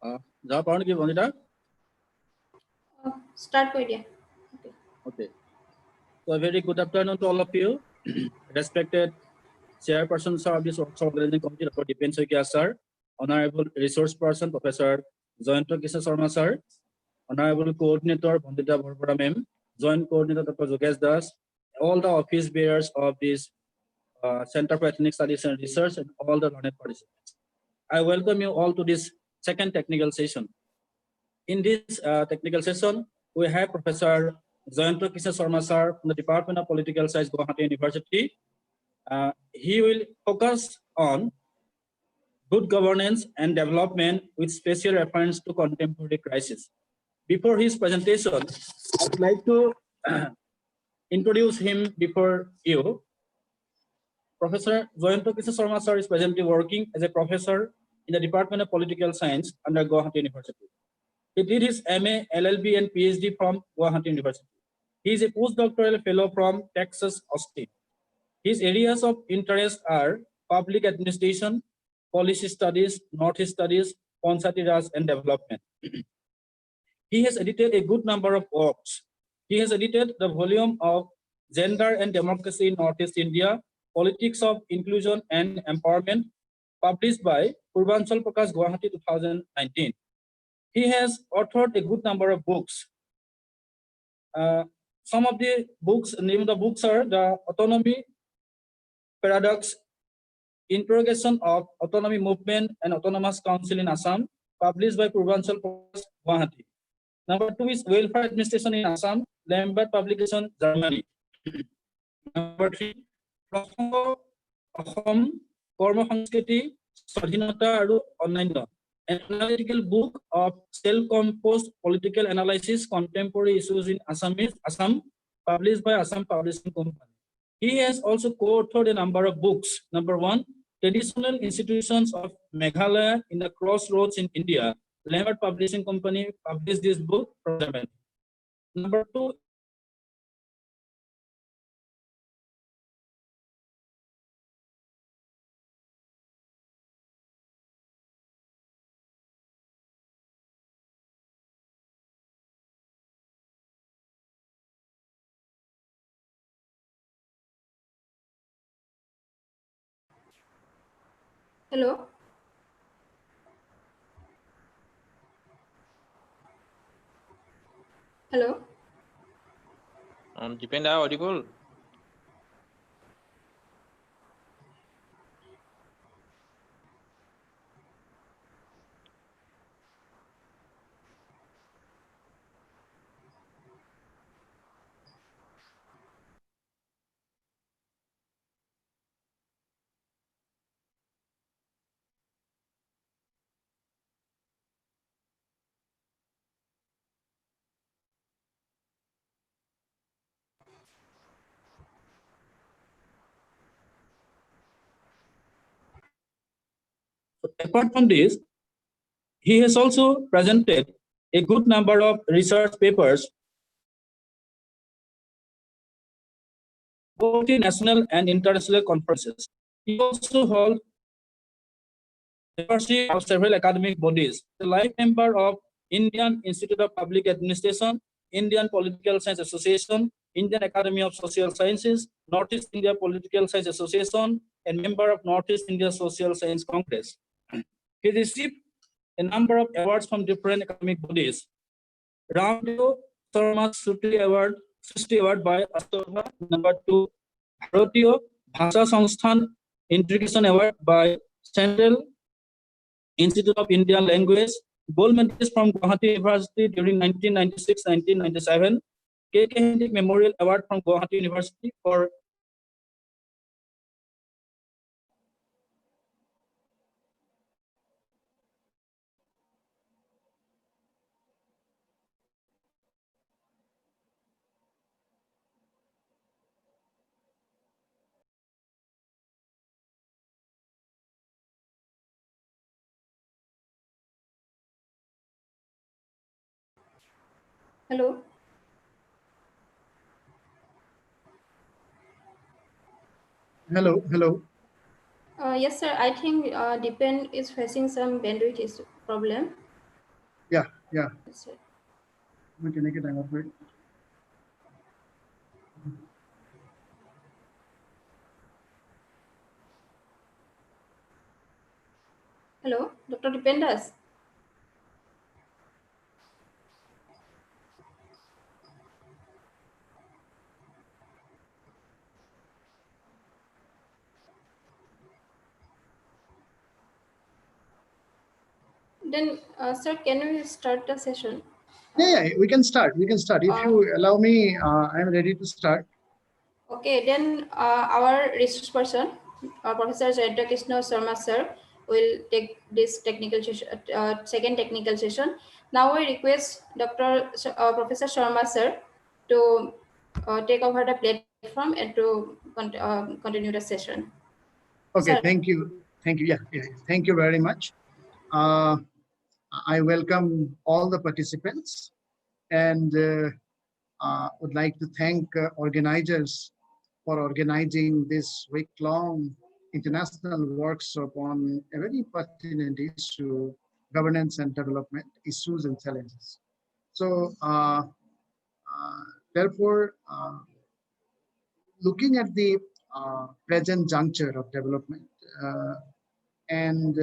Job on give Vanita. Start with you. Okay. So a very good afternoon to all of you. Respected Chairperson Sir of this organizing committee, Dr. Dipen Soikia Sir, Honorable Resource Person, Professor Jayanta Krishna Sharma Sir, Honorable Coordinator Vandita Bharpara Ma'am, Joint Coordinator Dr. Jogesh Das, all the office bearers of this Center for Ethnic Studies and Research, and all the learned participants. I welcome you all to this second technical session. In this technical session, we have Professor Jayanta Krishna Sharma Sir from the Department of Political Science, Guwahati University. He will focus on good governance and development with special reference to contemporary crisis. Before his presentation, I would like to introduce him before you. Professor Jayanta Krishna Sharma Sir is presently working as a professor in the Department of Political Science under Guwahati University. He did his MA, LLB, and PhD from Guwahati University. He is a postdoctoral fellow from Texas, Austin. His areas of interest are public administration, policy studies, Northeast studies, Panchayati Raj, and development. He has edited a good number of works. He has edited the volume of Gender and Democracy in Northeast India, Politics of Inclusion and Empowerment, published by Purvanchal Prakash, Guwahati, 2019. He has authored a good number of books. Some of the books, name of the books are The Autonomy Paradox, Interrogation of Autonomy Movement and Autonomous Council in Assam, published by Purvanchal Prakash, Guwahati. Number 2 is Welfare Administration in Assam, Lambert Publication, Germany. Number 3, Prof. Ahom, Korma Sanskriti, Swadhinata Aru Onnaন্য, an analytical book of self-composed political analysis, contemporary issues in Assam, published by Assam Publishing Company. He has also co-authored a number of books. Number 1, Traditional Institutions of Meghalaya in the Crossroads in India. Lambert Publishing Company published this book from Germany. Number 2, Hello. Hello. Depend how audible. apart from this, he has also presented a good number of research papers both in national and international conferences. He also holds membership of several academic bodies. A life member of Indian Institute of Public Administration, Indian Political Science Association, Indian Academy of Social Sciences, Northeast India Political Science Association, and member of Northeast India Social Science Congress. He received a number of awards from different academic bodies. Ramdev Sharma Srishti Award by Astorga. Number 2, Bharatiya Bhasha Sansthan Integration Award by Central Institute of Indian Language. Gold medalist from Guwahati University during 1996-1997. K.K. Hendik Memorial Award from Guwahati University for Hello. Hello. Yes, sir. I think Dipen is facing some bandwidth problem. Yeah. That's it. We can make it time of it. Hello, Dr. Dipendas. Then, sir, can we start the session? Yeah, we can start. We can start. If Uh, you allow me, I'm ready to start. okay, then our resource person, Professor Jayanta Krishna Sharma sir, will take this technical session, second technical session. Now I request Professor Sharma sir to take over the platform and to continue the session. Okay, Sir. thank you. Thank you. Yeah. Thank you very much. Uh, I welcome all the participants and would like to thank organizers for organizing this week-long international workshop on a very pertinent issue, governance and development issues and challenges. So, therefore, looking at the present juncture of development uh, and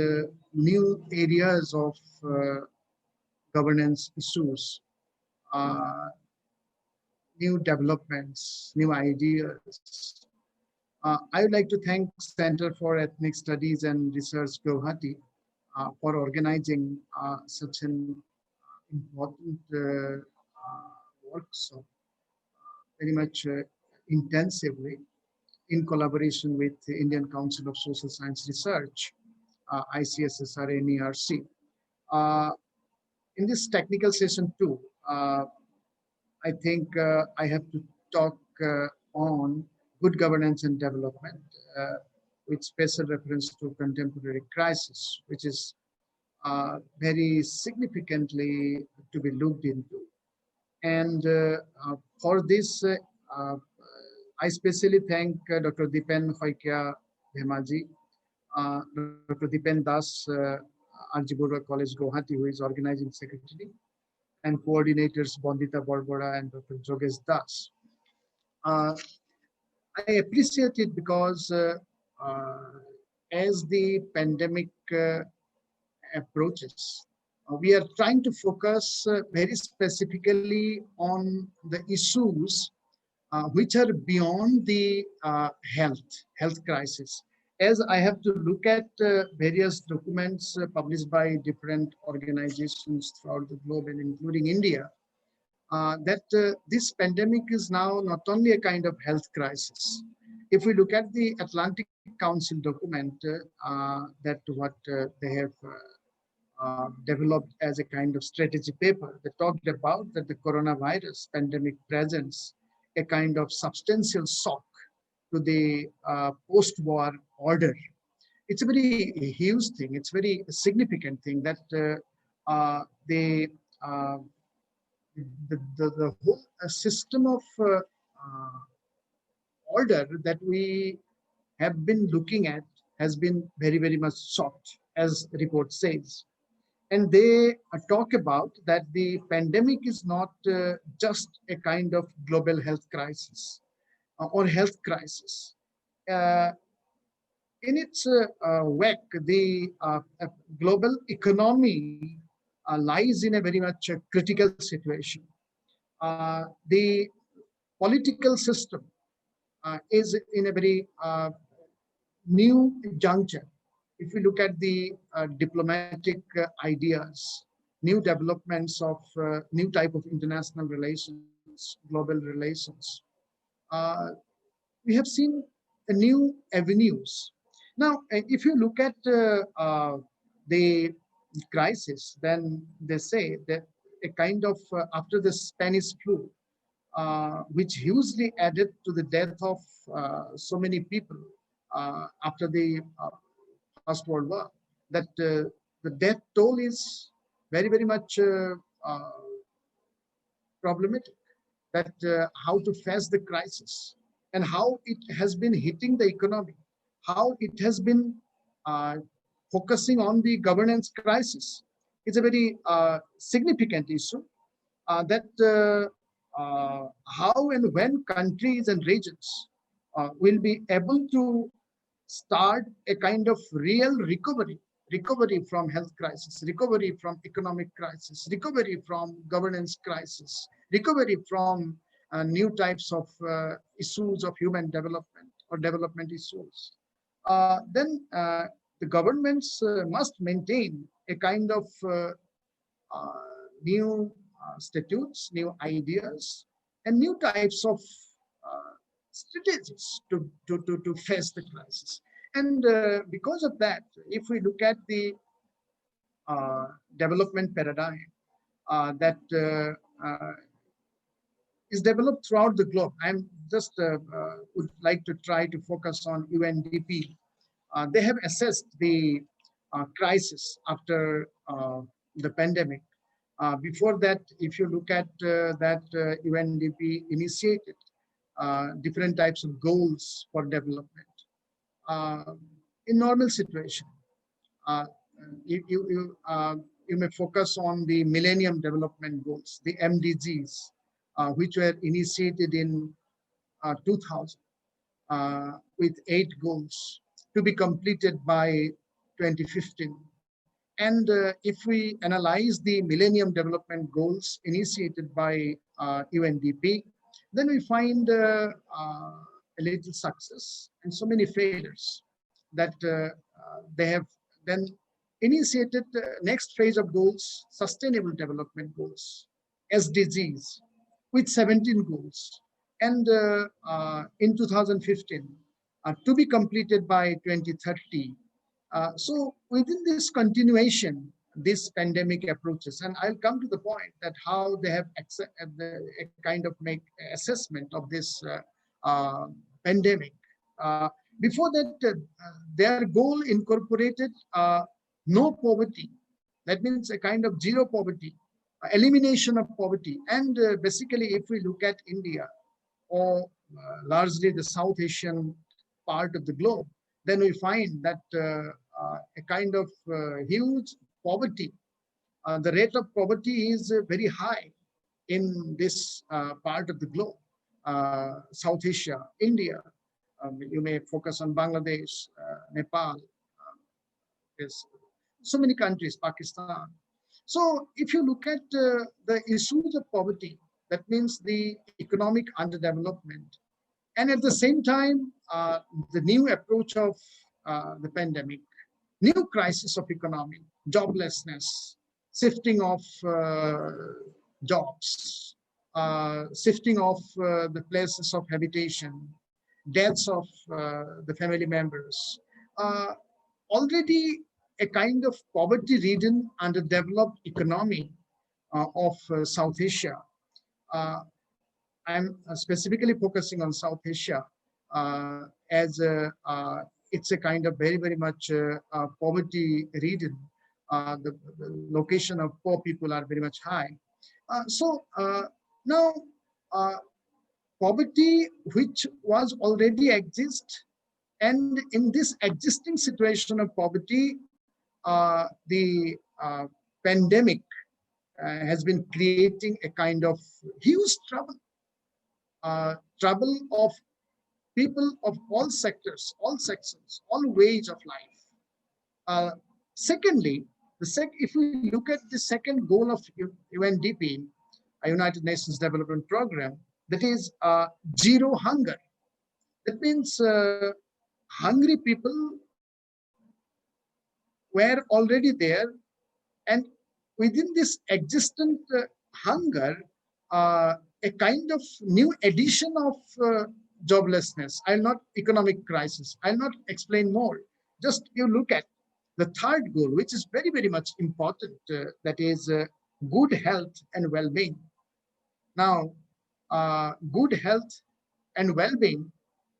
new areas of governance issues, uh, new developments, new ideas. I would like to thank Center for Ethnic Studies and Research Guwahati for organizing such an important workshop very much intensively in collaboration with the Indian Council of Social Science Research, ICSSR NERC. Uh, in this technical session too, I think I have to talk on good governance and development uh, with special reference to contemporary crisis, which is very significantly to be looked into. And for this, uh, I especially thank Dr. Dipen Hoikia Dhemaji, Dr. Dipen Das, RG Borua College, Guwahati, who is organizing secretary, and coordinators Bandita Barbara and Dr. Jogesh Das. Uh, I appreciate it because uh, as the pandemic approaches, we are trying to focus very specifically on the issues which are beyond the health crisis. As I have to look at various documents published by different organizations throughout the globe and including India, that this pandemic is now not only a kind of health crisis. If we look at the Atlantic Council document, that what they have developed as a kind of strategy paper, they talked about that the coronavirus pandemic presents a kind of substantial shock to the post-war order. It's a very huge thing. It's very significant thing that the uh, the whole system of order that we have been looking at has been very much shocked, as the report says. And they talk about that the pandemic is not just a kind of global health crisis or health crisis. Uh, in its wake, the global economy lies in a very much critical situation. The political system is in a very new juncture. If we look at the diplomatic ideas, new developments of new type of international relations, global relations, uh, we have seen new avenues. Now, if you look at the crisis, then they say that a kind of after the Spanish flu, which hugely added to the death of so many people after the First World War, that the death toll is very much uh, problematic, that how to face the crisis and how it has been hitting the economy, how it has been uh, focusing on the governance crisis. It's a very significant issue that how and when countries and regions will be able to start a kind of real recovery from health crisis, recovery from economic crisis, recovery from governance crisis, recovery from new types of issues of human development or development issues. Then the governments must maintain a kind of new statutes, new ideas, and new types of strategies to face the crisis. And because of that, if we look at the development paradigm that is developed throughout the globe, I'm just would like to try to focus on UNDP. They have assessed the crisis after the pandemic. Before that, if you look at that UNDP initiated different types of goals for development. In normal situation, you may focus on the Millennium Development Goals, the MDGs, which were initiated in 2000 with 8 goals to be completed by 2015. And if we analyze the Millennium Development Goals initiated by UNDP, then we find a little success and so many failures that they have then initiated the next phase of goals, Sustainable Development Goals, SDGs, with 17 goals. And in 2015, to be completed by 2030. So within this continuation, this pandemic approaches, and I'll come to the point that how they have a kind of make assessment of this pandemic. Before that, their goal incorporated no poverty. That means a kind of zero poverty, elimination of poverty. And basically, if we look at India or largely the South Asian part of the globe, then we find that a kind of huge poverty. The rate of poverty is very high in this part of the globe. South Asia, India, you may focus on Bangladesh, Nepal, there's so many countries, Pakistan. So if you look at the issues of poverty, that means the economic underdevelopment, and at the same time, the new approach of the pandemic, new crisis of economy, joblessness, shifting of jobs, shifting of the places of habitation, deaths of the family members, already a kind of poverty-ridden, underdeveloped economy of South Asia. I'm specifically focusing on South Asia as it's a kind of very, very much poverty-ridden. The location of poor people are very much high. So now poverty, which was already exist, and in this existing situation of poverty, the pandemic has been creating a kind of huge trouble of people of all sectors, all sections, all ways of life. Secondly, if we look at the second goal of UNDP, United Nations Development Program, that is zero hunger. That means hungry people were already there, and within this existent hunger, a kind of new addition of joblessness. I'll not economic crisis. I'll not explain more. Just you look at the third goal, which is very, very much important. That is good health and well-being. Now, good health and well-being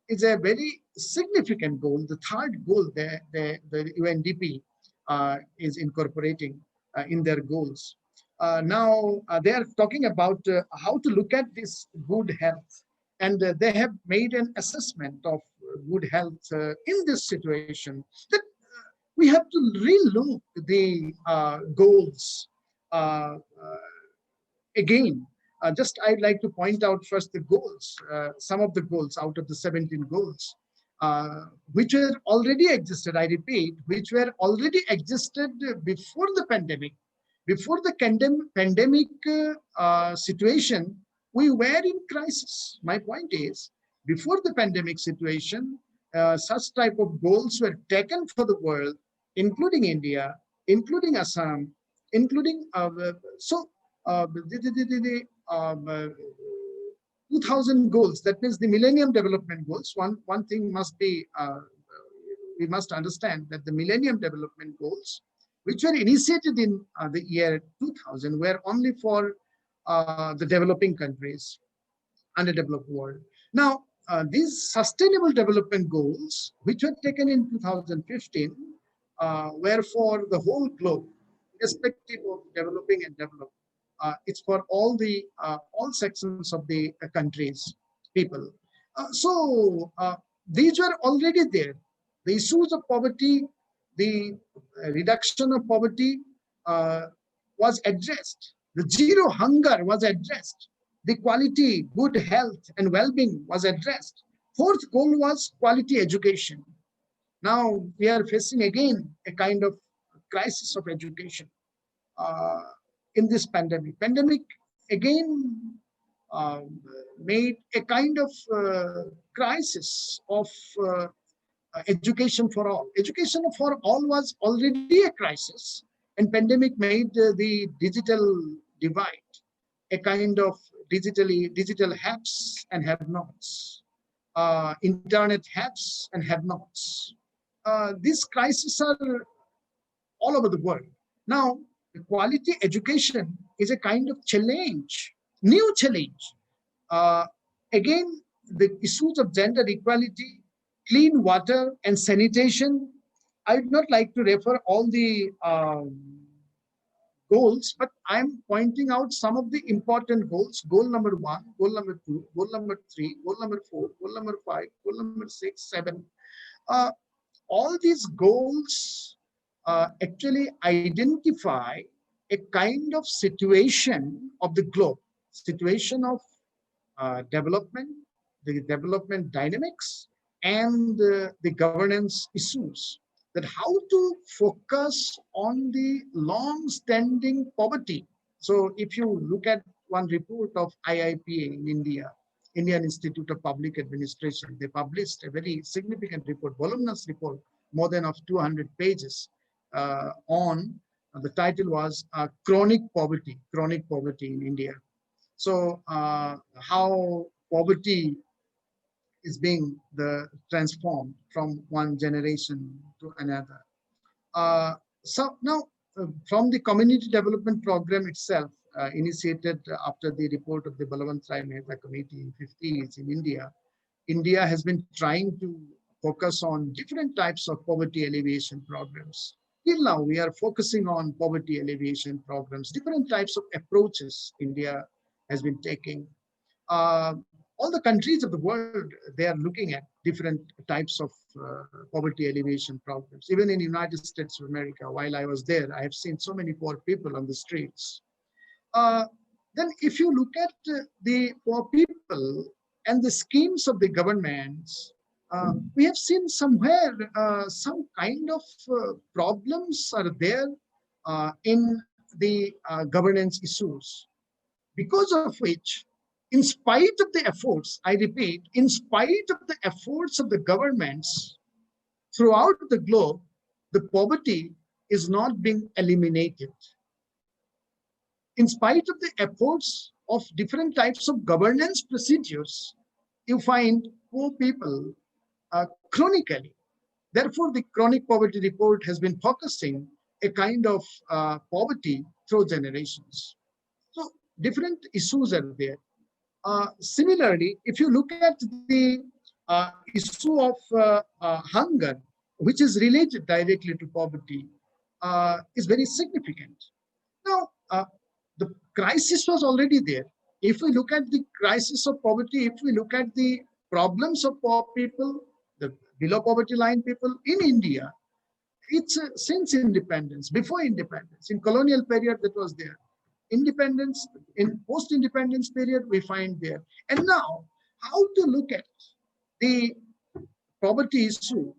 is a very significant goal. The third goal the UNDP is incorporating in their goals. Now, they are talking about how to look at this good health. And they have made an assessment of good health in this situation. That we have to relook the goals again. Just I'd like to point out first the goals, some of the goals out of the 17 goals, which were already existed, I repeat, which were already existed before the pandemic. Before the pandemic situation, we were in crisis. My point is, before the pandemic situation, such type of goals were taken for the world, including India, including Assam, including the 2000 goals. That means the Millennium Development Goals. One thing must be we must understand that the Millennium Development Goals, which were initiated in the year 2000, were only for the developing countries, underdeveloped world. Now, these Sustainable Development Goals, which were taken in 2015, were for the whole globe, irrespective of developing and developed. It's for all sections of the countries, people. These were already there. The issues of poverty, the reduction of poverty was addressed. The zero hunger was addressed. The quality, good health and well-being was addressed. Fourth goal was quality education. Now we are facing again a kind of crisis of education in this pandemic. Pandemic again made a kind of crisis of education for all. Education for all was already a crisis, and pandemic made the digital divide a kind of digital haves and have-nots, internet haves and have-nots. These crises are all over the world. Now, the quality education is a kind of challenge, new challenge. Again, the issues of gender equality, clean water and sanitation. I would not like to refer all the goals, but I'm pointing out some of the important goals. Goal number 1, goal number 2, goal number 3, goal number 4, goal number 5, goal number 6, 7. All these goals actually identify a kind of situation of the globe, situation of development, the development dynamics, and the governance issues. That how to focus on the long-standing poverty. So if you look at one report of IIPA in India, Indian Institute of Public Administration, they published a very significant report, voluminous report, more than of 200 pages on, the title was chronic poverty in India. So how poverty is being transformed from one generation to another. So now, from the community development program itself, initiated after the report of the Balwant Rai Mehta Committee in 50s in India, India has been trying to focus on different types of poverty alleviation programs. Till now, we are focusing on poverty alleviation programs, different types of approaches India has been taking. All the countries of the world, they are looking at different types of poverty alleviation programs. Even in the United States of America, while I was there, I have seen so many poor people on the streets. Then if you look at the poor people and the schemes of the governments, we have seen somewhere some kind of problems are there in the governance issues, because of which, in spite of the efforts, I repeat, in spite of the efforts of the governments throughout the globe, the poverty is not being eliminated. In spite of the efforts of different types of governance procedures, you find poor people chronically. Therefore, the chronic poverty report has been focusing a kind of poverty through generations. So different issues are there. Similarly, if you look at the issue of hunger, which is related directly to poverty, is very significant. Now, the crisis was already there. If we look at the crisis of poverty, if we look at the problems of poor people, the below poverty line people in India, It's since independence, before independence, in colonial period that was there. Independence, in post-independence period, we find there. And now, how to look at the poverty issue,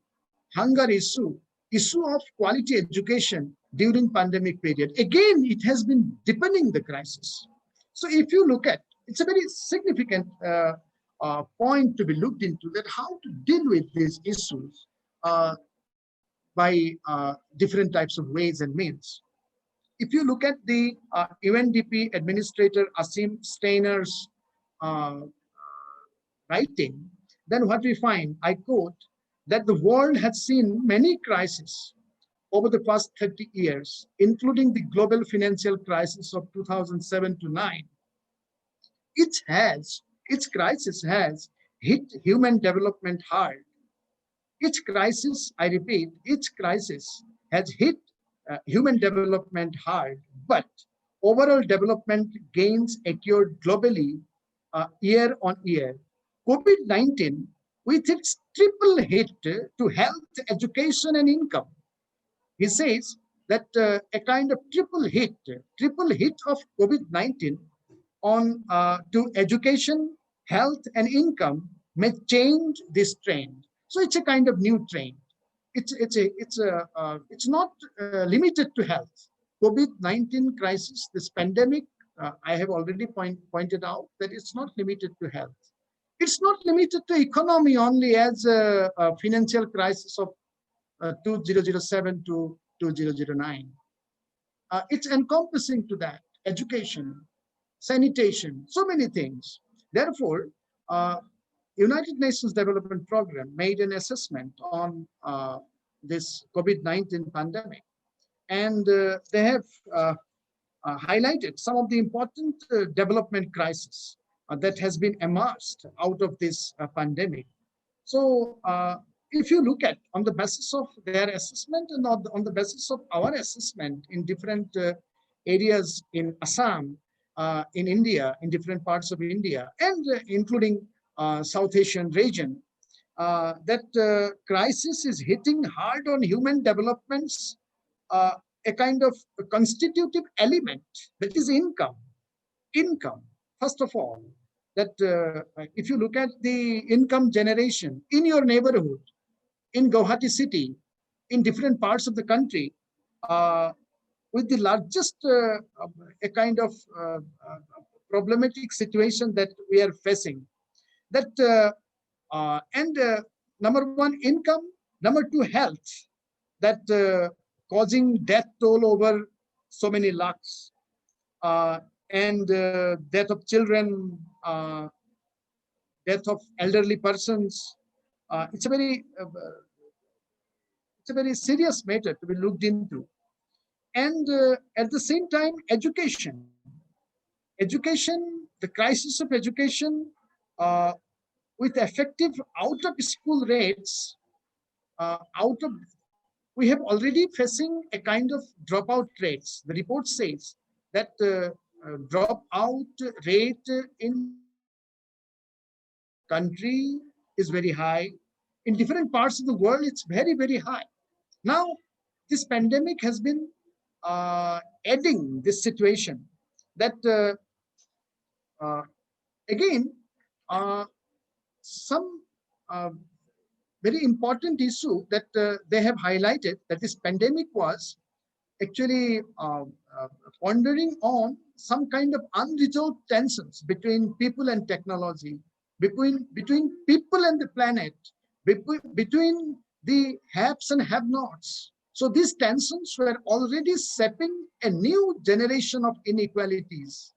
hunger issue, issue of quality education during pandemic period. Again, it has been deepening the crisis. So if you look at, it's a very significant point to be looked into, that how to deal with these issues by different types of ways and means. If you look at the UNDP Administrator Asim Steiner's uh, writing, then what we find, I quote, that the world has seen many crises over the past 30 years, including the global financial crisis of 2007 to 9. Its crisis has hit human development hard. Each crisis, I repeat, each crisis has hit human development hard, but overall development gains occurred globally year on year. COVID-19, with its triple hit to health, education, and income. He says that a kind of triple hit of COVID-19 on to education, health, and income may change this trend. So it's a kind of new trend. It's not limited to health. COVID-19 crisis, this pandemic, I have already pointed out that it's not limited to health. It's not limited to economy only, as a financial crisis of 2007 to 2009. It's encompassing to that education, sanitation, so many things. Therefore, United Nations Development Program made an assessment on this COVID-19 pandemic, and they have highlighted some of the important development crises that has been emerged out of this pandemic. So if you look at on the basis of their assessment and on the basis of our assessment in different areas in Assam, in India, in different parts of India, and including South Asian region, that crisis is hitting hard on human developments, a kind of a constitutive element, that is income. Income, first of all, that if you look at the income generation in your neighborhood, in Guwahati city, in different parts of the country, with the largest a kind of problematic situation that we are facing, that and number one, income, number two, health, that causing death toll over so many lakhs, and death of children, death of elderly persons. It's a very serious matter to be looked into. And at the same time, education. Education, the crisis of education, with effective out of school rates, we have already facing a kind of dropout rates. The report says that dropout rate in country is very high. In different parts of the world, it's very, very high. Now, this pandemic has been adding this situation, that again, some very important issue that they have highlighted, that this pandemic was actually pondering on some kind of unresolved tensions between people and technology, between people and the planet, between the haves and have-nots. So these tensions were already shaping a new generation of inequalities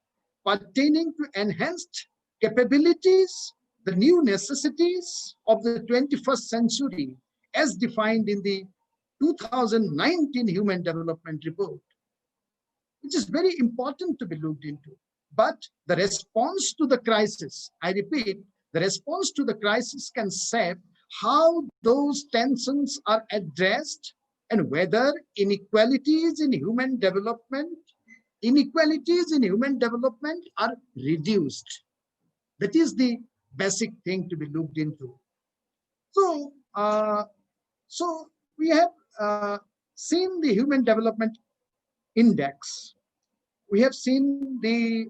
pertaining to enhanced capabilities, the new necessities of the 21st century, as defined in the 2019 Human Development Report, which is very important to be looked into. But the response to the crisis, I repeat, the response to the crisis can shape how those tensions are addressed and whether inequalities in human development are reduced. That is the basic thing to be looked into. So, so we have seen the Human Development Index. We have seen the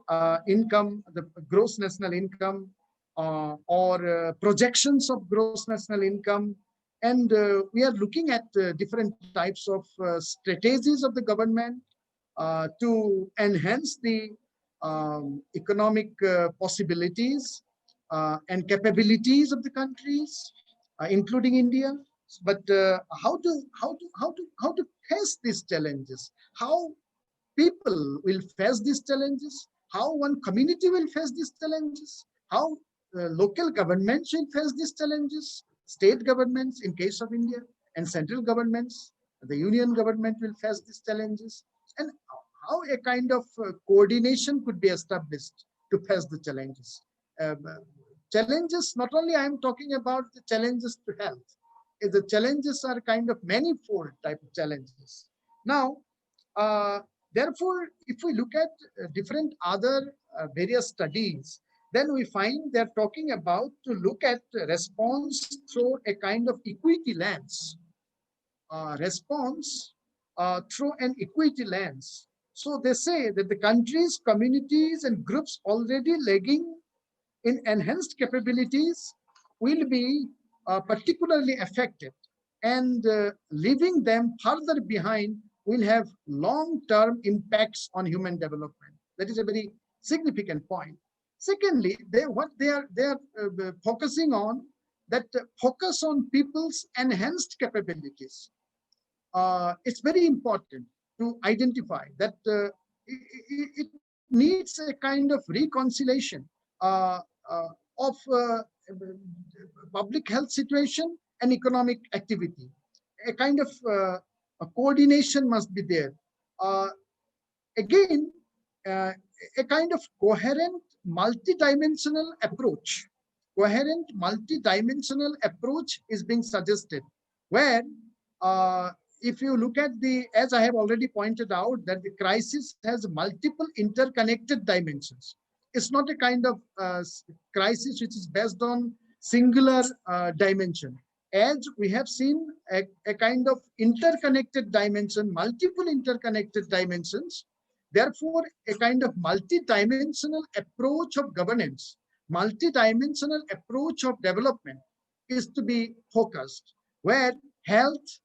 income, the gross national income, or projections of gross national income. And we are looking at different types of strategies of the government to enhance the economic possibilities and capabilities of the countries, including India. But how to face these challenges? How people will face these challenges? How one community will face these challenges? How local governments will face these challenges? State governments, in case of India, and central governments, the union government will face these challenges. And how a kind of coordination could be established to face the challenges. Challenges, not only I am talking about the challenges to health, the challenges are kind of manifold type of challenges. Now, therefore, if we look at different other various studies, then we find they're talking about to look at response through a kind of equity lens. Response through an equity lens. So they say that the countries, communities, and groups already lagging in enhanced capabilities will be particularly affected, and leaving them further behind will have long-term impacts on human development. That is a very significant point. Secondly, what they are focusing on, that focus on people's enhanced capabilities. It's very important to identify that it needs a kind of reconciliation of public health situation and economic activity. A kind of a coordination must be there. Again, a kind of coherent, multidimensional approach. Coherent, multidimensional approach is being suggested, where if you look at the, as I have already pointed out, that the crisis has multiple interconnected dimensions. It's not a kind of crisis which is based on singular dimension. As we have seen a kind of interconnected dimension, multiple interconnected dimensions, therefore a kind of multidimensional approach of governance, multidimensional approach of development is to be focused, where health,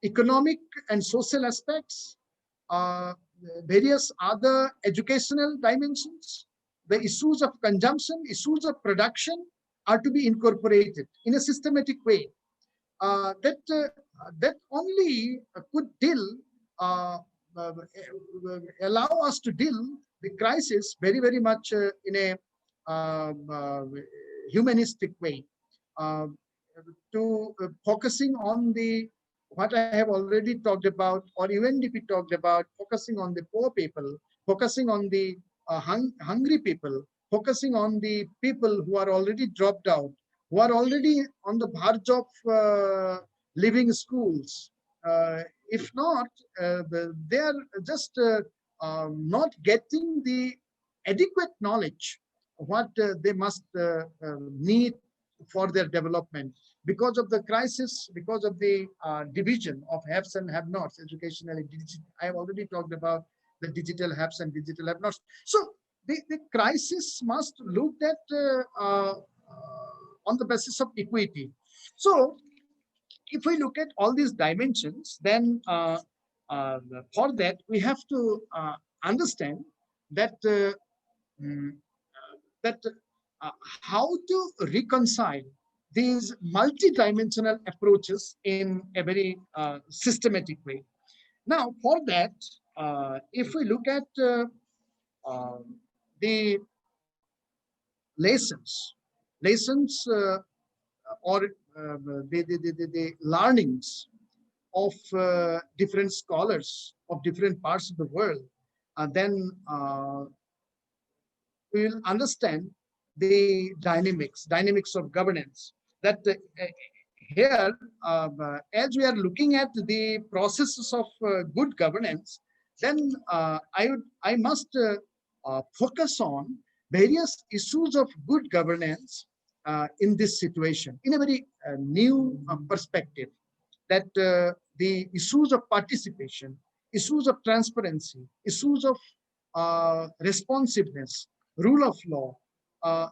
economic and social aspects, various other educational dimensions, the issues of consumption, issues of production are to be incorporated in a systematic way. That only could allow us to deal the crisis very much in a humanistic way. To focusing on the what I have already talked about, or UNDP talked about, focusing on the poor people, focusing on the hungry people, focusing on the people who are already dropped out, who are already on the verge of leaving schools. If not, they are just not getting the adequate knowledge what they must need for their development, because of the crisis, because of the division of haves and have-nots, educationally. I have already talked about the digital haves and digital have-nots. So the crisis must look at on the basis of equity. So if we look at all these dimensions, then for that we have to understand that how to reconcile these multidimensional approaches in a very systematic way. Now, for that, if we look at the lessons or the learnings of different scholars of different parts of the world, then we will understand the dynamics of governance. That here, as we are looking at the processes of good governance, then I must focus on various issues of good governance in this situation in a very new perspective. That the issues of participation, issues of transparency, issues of responsiveness, rule of law,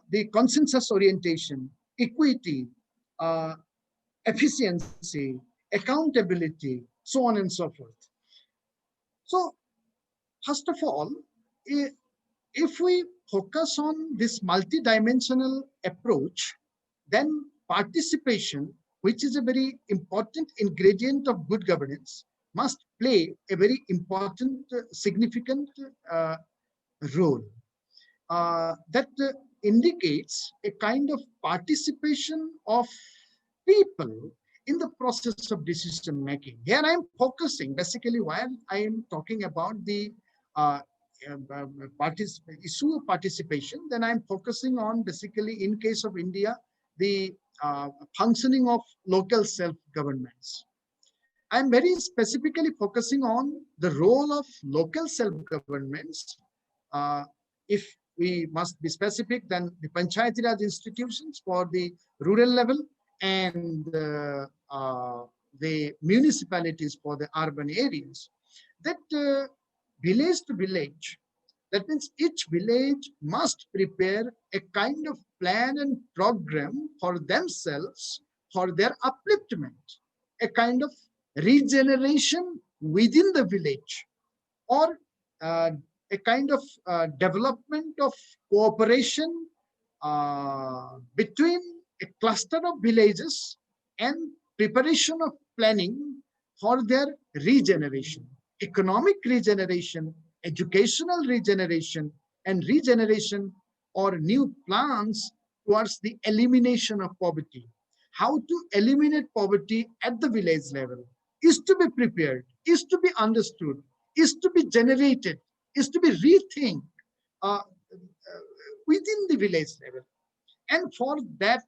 the consensus orientation, equity, uh, efficiency, accountability, so on and so forth. So, first of all, if we focus on this multidimensional approach, then participation, which is a very important ingredient of good governance, must play a very important, significant role. That indicates a kind of participation of people in the process of decision making. Here I am focusing, basically while I am talking about the issue of participation, then I am focusing on, basically in case of India, the functioning of local self-governments. I am very specifically focusing on the role of local self-governments. If we must be specific, then the Panchayati Raj institutions for the rural level, and the municipalities for the urban areas. That village to village, that means each village must prepare a kind of plan and program for themselves, for their upliftment, a kind of regeneration within the village, or a kind of development of cooperation between a cluster of villages, and preparation of planning for their regeneration, economic regeneration, educational regeneration, and regeneration or new plans towards the elimination of poverty. How to eliminate poverty at the village level is to be prepared, is to be understood, is to be generated, is to be rethink within the village level. And for that,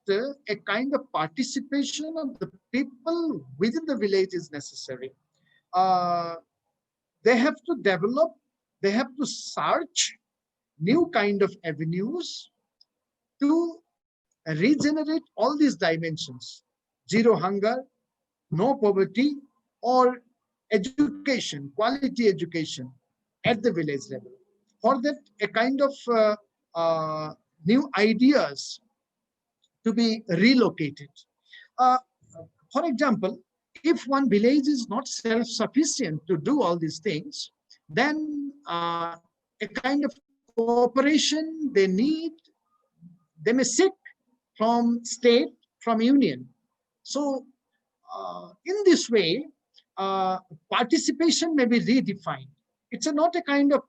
a kind of participation of the people within the village is necessary. They have to develop, they have to search new kind of avenues to regenerate all these dimensions: zero hunger, no poverty, or education, quality education at the village level. For that, a kind of new ideas to be relocated. For example, if one village is not self-sufficient to do all these things, then a kind of cooperation they need, they may seek from state, from union. So in this way, participation may be redefined. It's not a kind of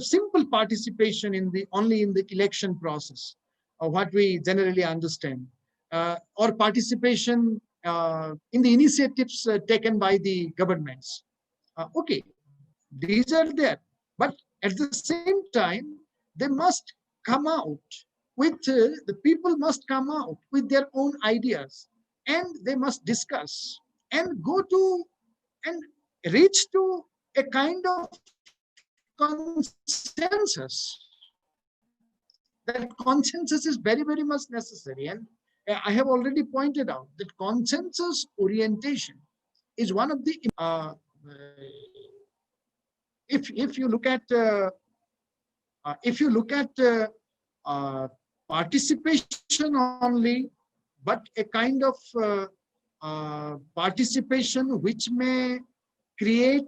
simple participation in the only in the election process, or what we generally understand, or participation in the initiatives taken by the governments. Okay, these are there, but at the same time, they must come out with, the people must come out with their own ideas, and they must discuss and go to and reach to a kind of consensus. That consensus is very, very much necessary. And I have already pointed out that consensus orientation is one of the, if you look at participation only, but a kind of participation which may create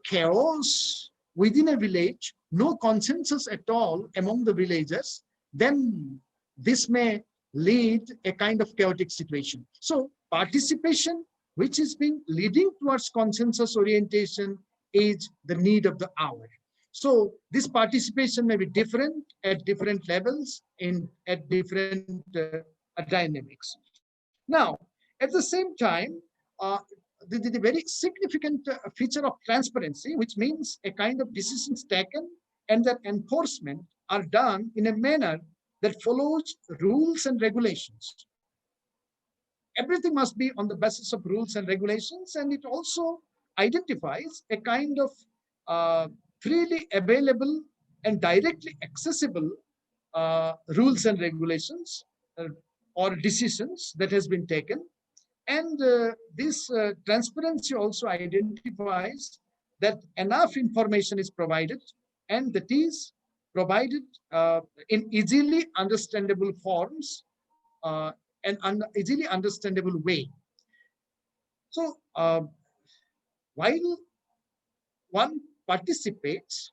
chaos within a village, no consensus at all among the villagers, then this may lead a kind of chaotic situation. So participation, which is being leading towards consensus orientation, is the need of the hour. So this participation may be different at different levels at different dynamics. Now, at the same time, the very significant feature of transparency, which means a kind of decisions taken and that enforcement are done in a manner that follows rules and regulations. Everything must be on the basis of rules and regulations, and it also identifies a kind of freely available and directly accessible rules and regulations or decisions that has been taken. And this transparency also identifies that enough information is provided, and that is provided in easily understandable forms and easily understandable way. So while one participates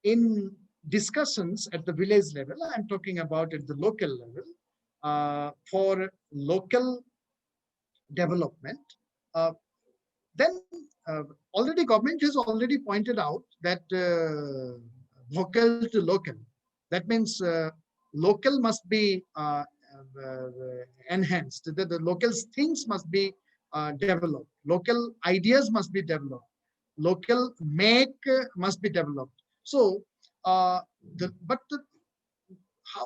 in discussions at the village level, I'm talking about at the local level, for local development, uh, then already government has already pointed out that local to local. That means local must be enhanced, that the local things must be developed, local ideas must be developed, local make must be developed. So, but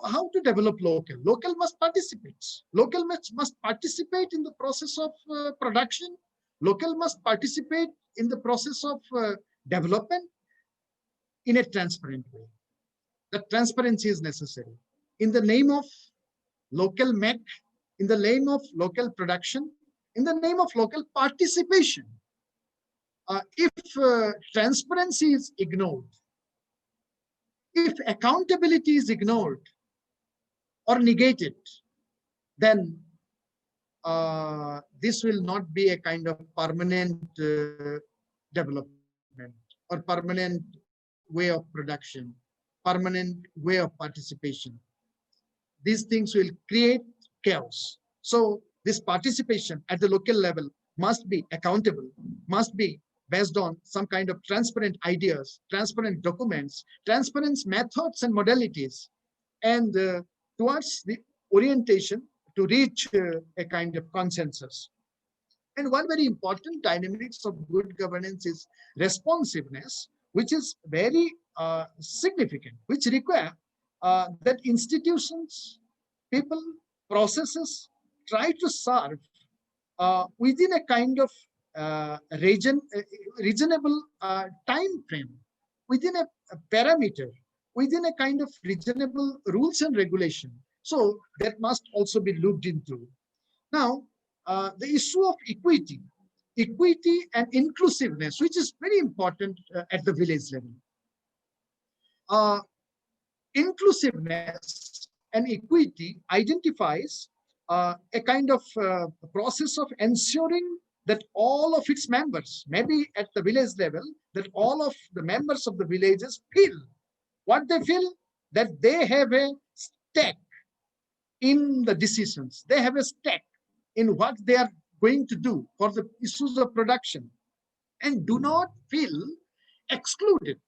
how to develop local? Local must participate. Local must participate in the process of production. Local must participate in the process of development in a transparent way. That transparency is necessary. In the name of local make, in the name of local production, in the name of local participation. If transparency is ignored, if accountability is ignored or negated, then this will not be a kind of permanent development or permanent way of production, permanent way of participation. These things will create chaos. So this participation at the local level must be accountable, must be based on some kind of transparent ideas, transparent documents, transparent methods and modalities, and towards the orientation to reach a kind of consensus. And one very important dynamics of good governance is responsiveness, which is very significant, which require that institutions, people, processes try to serve within a kind of reasonable time frame, within a parameter, within a kind of reasonable rules and regulation. So that must also be looked into. Now, the issue of equity and inclusiveness, which is very important at the village level. Inclusiveness and equity identifies a kind of process of ensuring that all of its members, maybe at the village level, that all of the members of the villages feel what they feel, that they have a stake in the decisions. They have a stake in what they are going to do for the issues of production, and do not feel excluded.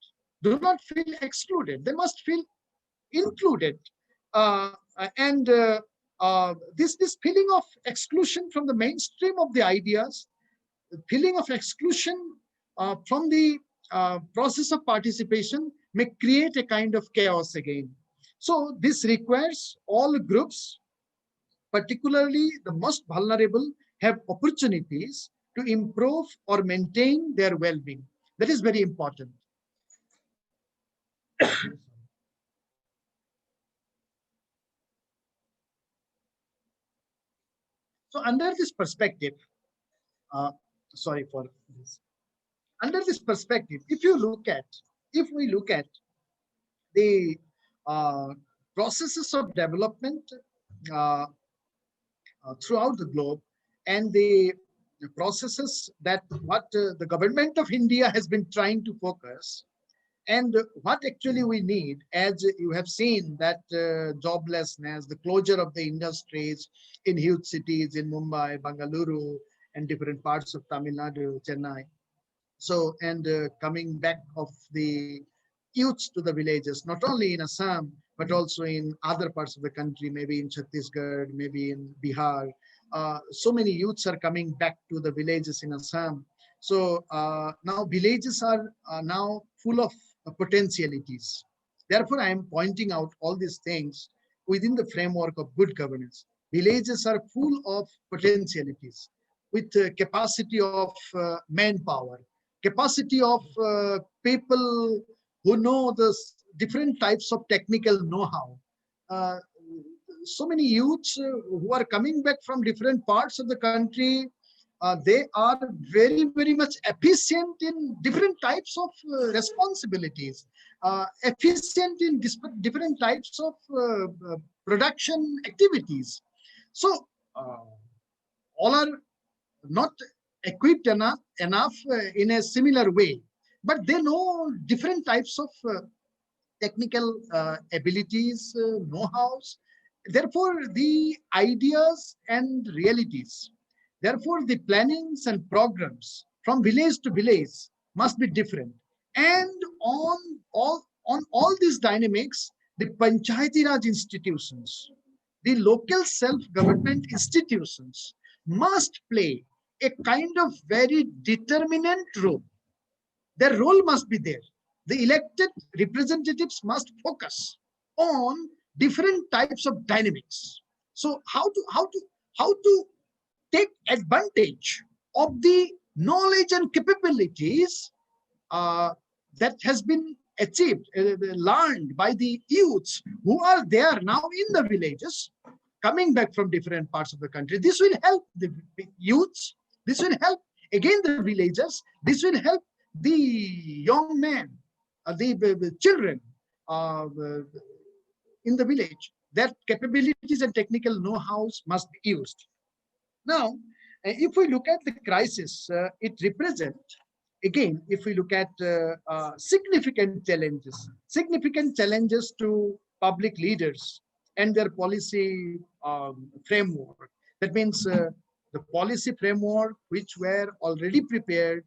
Do not feel excluded. They must feel included. And this feeling of exclusion from the mainstream of the ideas, the feeling of exclusion from the process of participation may create a kind of chaos again. So this requires all groups, particularly the most vulnerable, have opportunities to improve or maintain their well-being. That is very important. So under this perspective, sorry for this. Under this perspective, if we look at the processes of development throughout the globe, and the processes that what the government of India has been trying to focus, and what actually we need, as you have seen that joblessness, the closure of the industries in huge cities in Mumbai, Bangalore, and different parts of Tamil Nadu, Chennai. So, and coming back of the youths to the villages, not only in Assam, but also in other parts of the country, maybe in Chhattisgarh, maybe in Bihar. So many youths are coming back to the villages in Assam. So now villages are now full of potentialities. Therefore, I am pointing out all these things within the framework of good governance. Villages are full of potentialities with capacity of manpower, capacity of people who know the different types of technical know-how. So many youths who are coming back from different parts of the country they are very, very much efficient in different types of responsibilities, efficient in different types of production activities. So all are not equipped enough in a similar way, but they know different types of technical abilities, know-hows. Therefore, the ideas and realities, therefore, the plannings and programs from village to village must be different. And on all these dynamics, the Panchayati Raj institutions, the local self-government institutions must play a kind of very determinant role. Their role must be there. The elected representatives must focus on different types of dynamics. So how to take advantage of the knowledge and capabilities that has been achieved, learned by the youths who are there now in the villages, coming back from different parts of the country. This will help the youths. This will help again the villagers. This will help the young men, the children in the village. That capabilities and technical know-hows must be used. Now, if we look at the crisis, it represents, again, if we look at significant challenges to public leaders and their policy framework. That means the policy framework which were already prepared,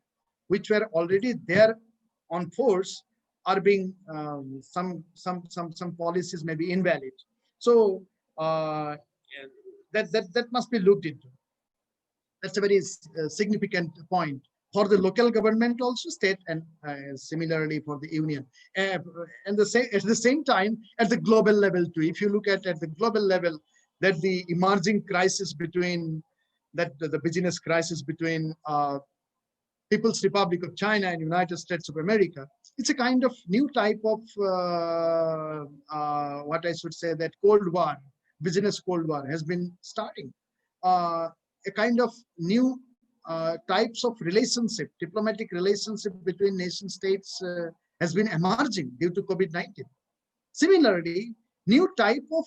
which were already there on force, are being some policies may be invalid. So that must be looked into. That's a very significant point for the local government, also state, and similarly for the union. And at the same time, at the global level too. If you look at the global level, that the emerging crisis between the business crisis between People's Republic of China and United States of America, it's a kind of new type of what I should say, that Cold War, business Cold War has been starting. A kind of new types of relationship, diplomatic relationship between nation states has been emerging due to COVID-19. Similarly, new type of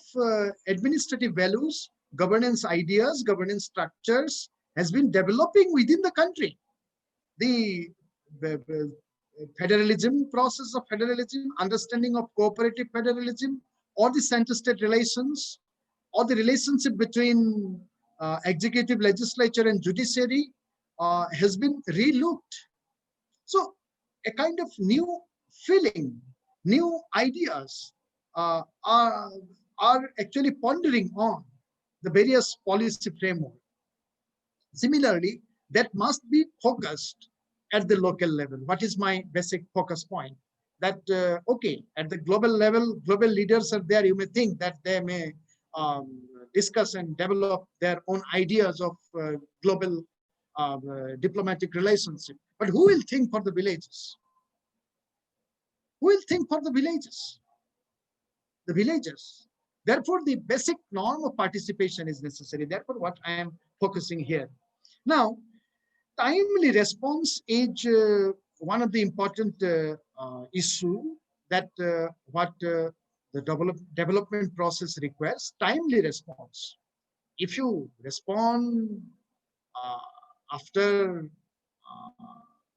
administrative values, governance ideas, governance structures has been developing within the country. The federalism, process of federalism, understanding of cooperative federalism, or the center-state relations, or the relationship between executive, legislature, and judiciary has been relooked. So a kind of new feeling, new ideas are actually pondering on the various policy framework. Similarly, that must be focused at the local level. What is my basic focus point? That, okay, at the global level, global leaders are there. You may think that they may discuss and develop their own ideas of global diplomatic relationship. But who will think for the villages? Who will think for the villages? The villagers. Therefore, the basic norm of participation is necessary. Therefore, what I am focusing here. Now, timely response is one of the important issue that what the development process requires, timely response. If you respond after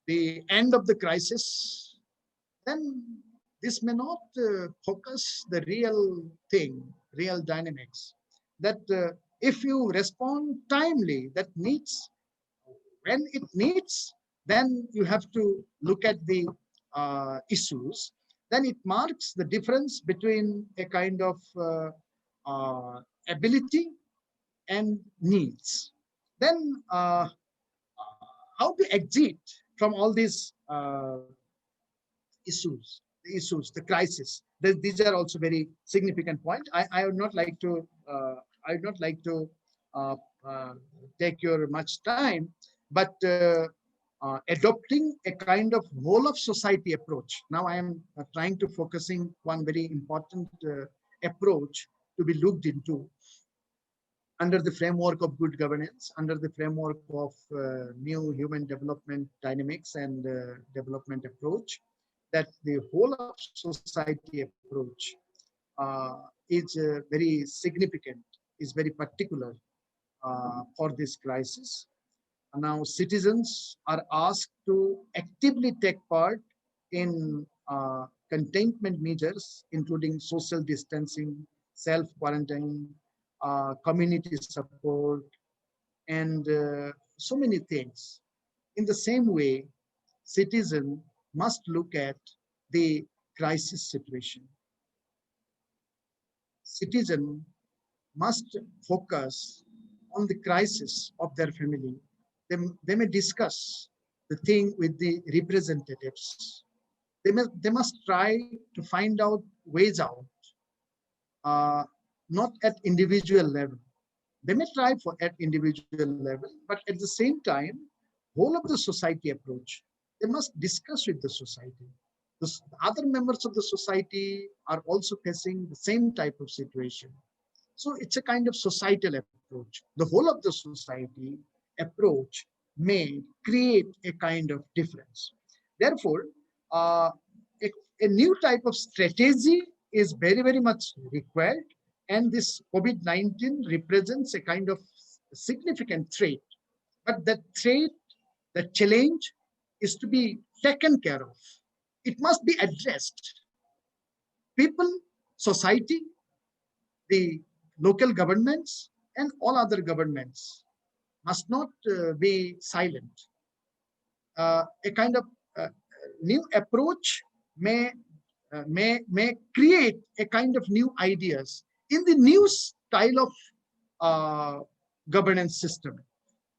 the end of the crisis, then this may not focus the real thing, real dynamics. That if you respond timely, that needs, when it needs, then you have to look at the issues. Then it marks the difference between a kind of ability and needs. Then how to exit from all these issues, the crisis. These are also very significant point. I would not like to take your much time, but adopting a kind of whole of society approach. Now I am trying to focusing one very important approach to be looked into. under the framework of good governance, under the framework of new human development dynamics and development approach, that the whole of society approach is very significant, is very particular for this crisis. Now, citizens are asked to actively take part in containment measures, including social distancing, self-quarantine, community support, and so many things. In the same way, citizens must look at the crisis situation. Citizens must focus on the crisis of their family. They may discuss the thing with the representatives. They must try to find out ways out, not at individual level. They may try for at individual level, but at the same time, whole of the society approach, they must discuss with the society. The other members of the society are also facing the same type of situation. So it's a kind of societal approach. The whole of the society approach may create a kind of difference. Therefore, a new type of strategy is very, very much required. And this COVID-19 represents a kind of significant threat. But that threat, the challenge is to be taken care of. It must be addressed. People, society, the local governments, and all other governments must not be silent. A kind of new approach may create a kind of new ideas in the new style of governance system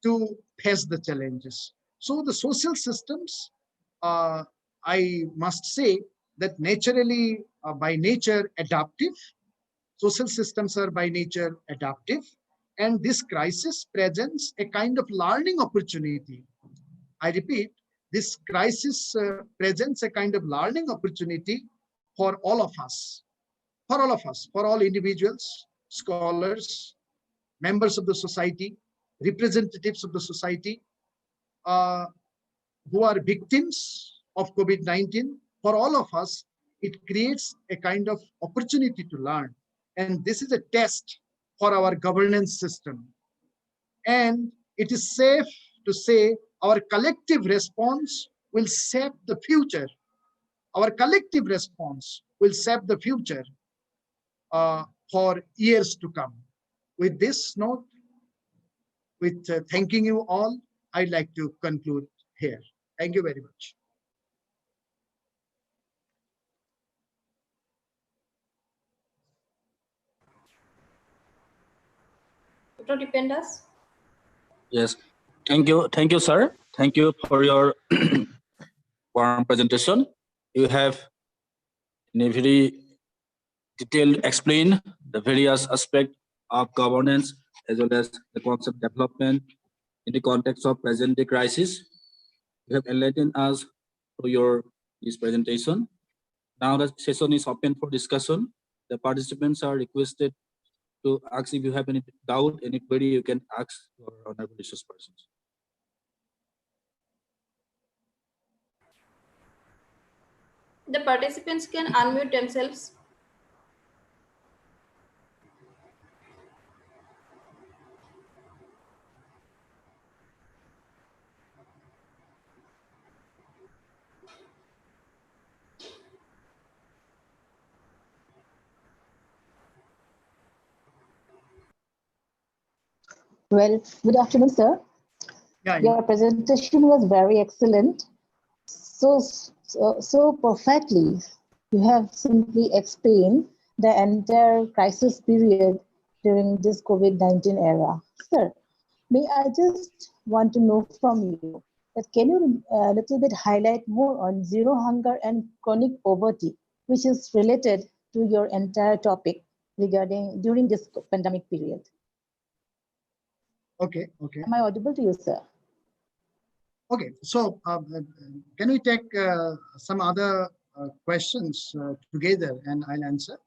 to face the challenges. So the social systems, I must say that naturally, by nature, adaptive. Social systems are by nature adaptive, and this crisis presents a kind of learning opportunity. I repeat, this crisis presents a kind of learning opportunity for all of us, for all individuals, scholars, members of the society, representatives of the society, who are victims of COVID-19. For all of us, it creates a kind of opportunity to learn. And this is a test for our governance system. And it is safe to say our collective response will shape the future. Our collective response will shape the future for years to come. With this note, with thanking you all, I'd like to conclude here. Thank you very much. Dr. Dipendas? Yes, thank you, sir. Thank you for your warm presentation. You have in a very detailed explain the various aspects of governance as well as the concept development in the context of present day crisis. You have enlightened us through this presentation. Now the session is open for discussion. The participants are requested to ask if you have any doubt, any query, you can ask your honorable resource persons. The participants can unmute themselves. Well, good afternoon, sir. Yeah, Your presentation was very excellent. So perfectly, you have simply explained the entire crisis period during this COVID-19 era. Sir, may I just want to know from you that can you a little bit highlight more on zero hunger and chronic poverty, which is related to your entire topic regarding during this pandemic period? okay. Am I audible to you, sir? Okay, so can we take some other questions together and I'll answer?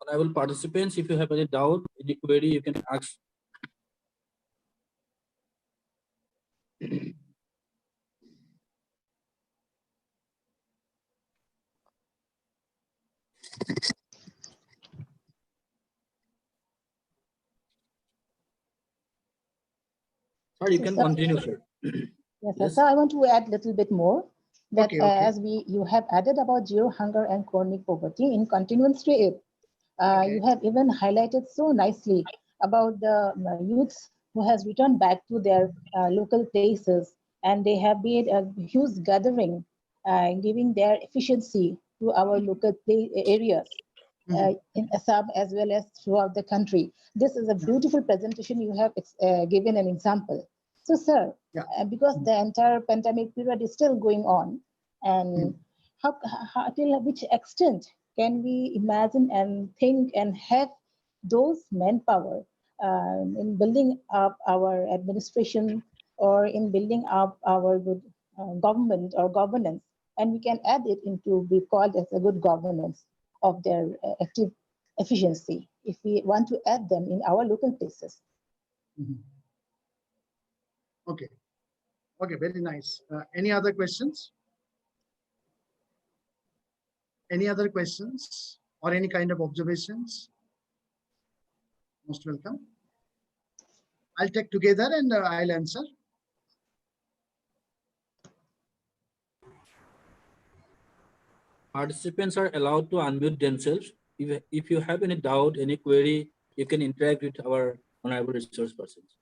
Honorable participants, if you have any doubt, any query, you can ask. Sir, you So, can sir, continue, sir. yes, Yes. sir. I want to add a little bit more that Okay, okay. as you have added about zero hunger and chronic poverty in continuance to it, Okay. you have even highlighted so nicely about the youths who has returned back to their local places, and they have made a huge gathering, giving their efficiency to our local areas in Assam as well as throughout the country. This is a beautiful presentation you have given an example. So, sir, Yeah. because the entire pandemic period is still going on, and how till which extent can we imagine and think and have those manpower in building up our administration or in building up our good government or governance, and we can add it into be called as a good governance of their active efficiency if we want to add them in our local places. Okay. Okay, very nice. Any other questions? Any other questions or any kind of observations? Most welcome. I'll take together and I'll answer. Participants are allowed to unmute themselves. If you have any doubt, any query, you can interact with our honorable resource persons.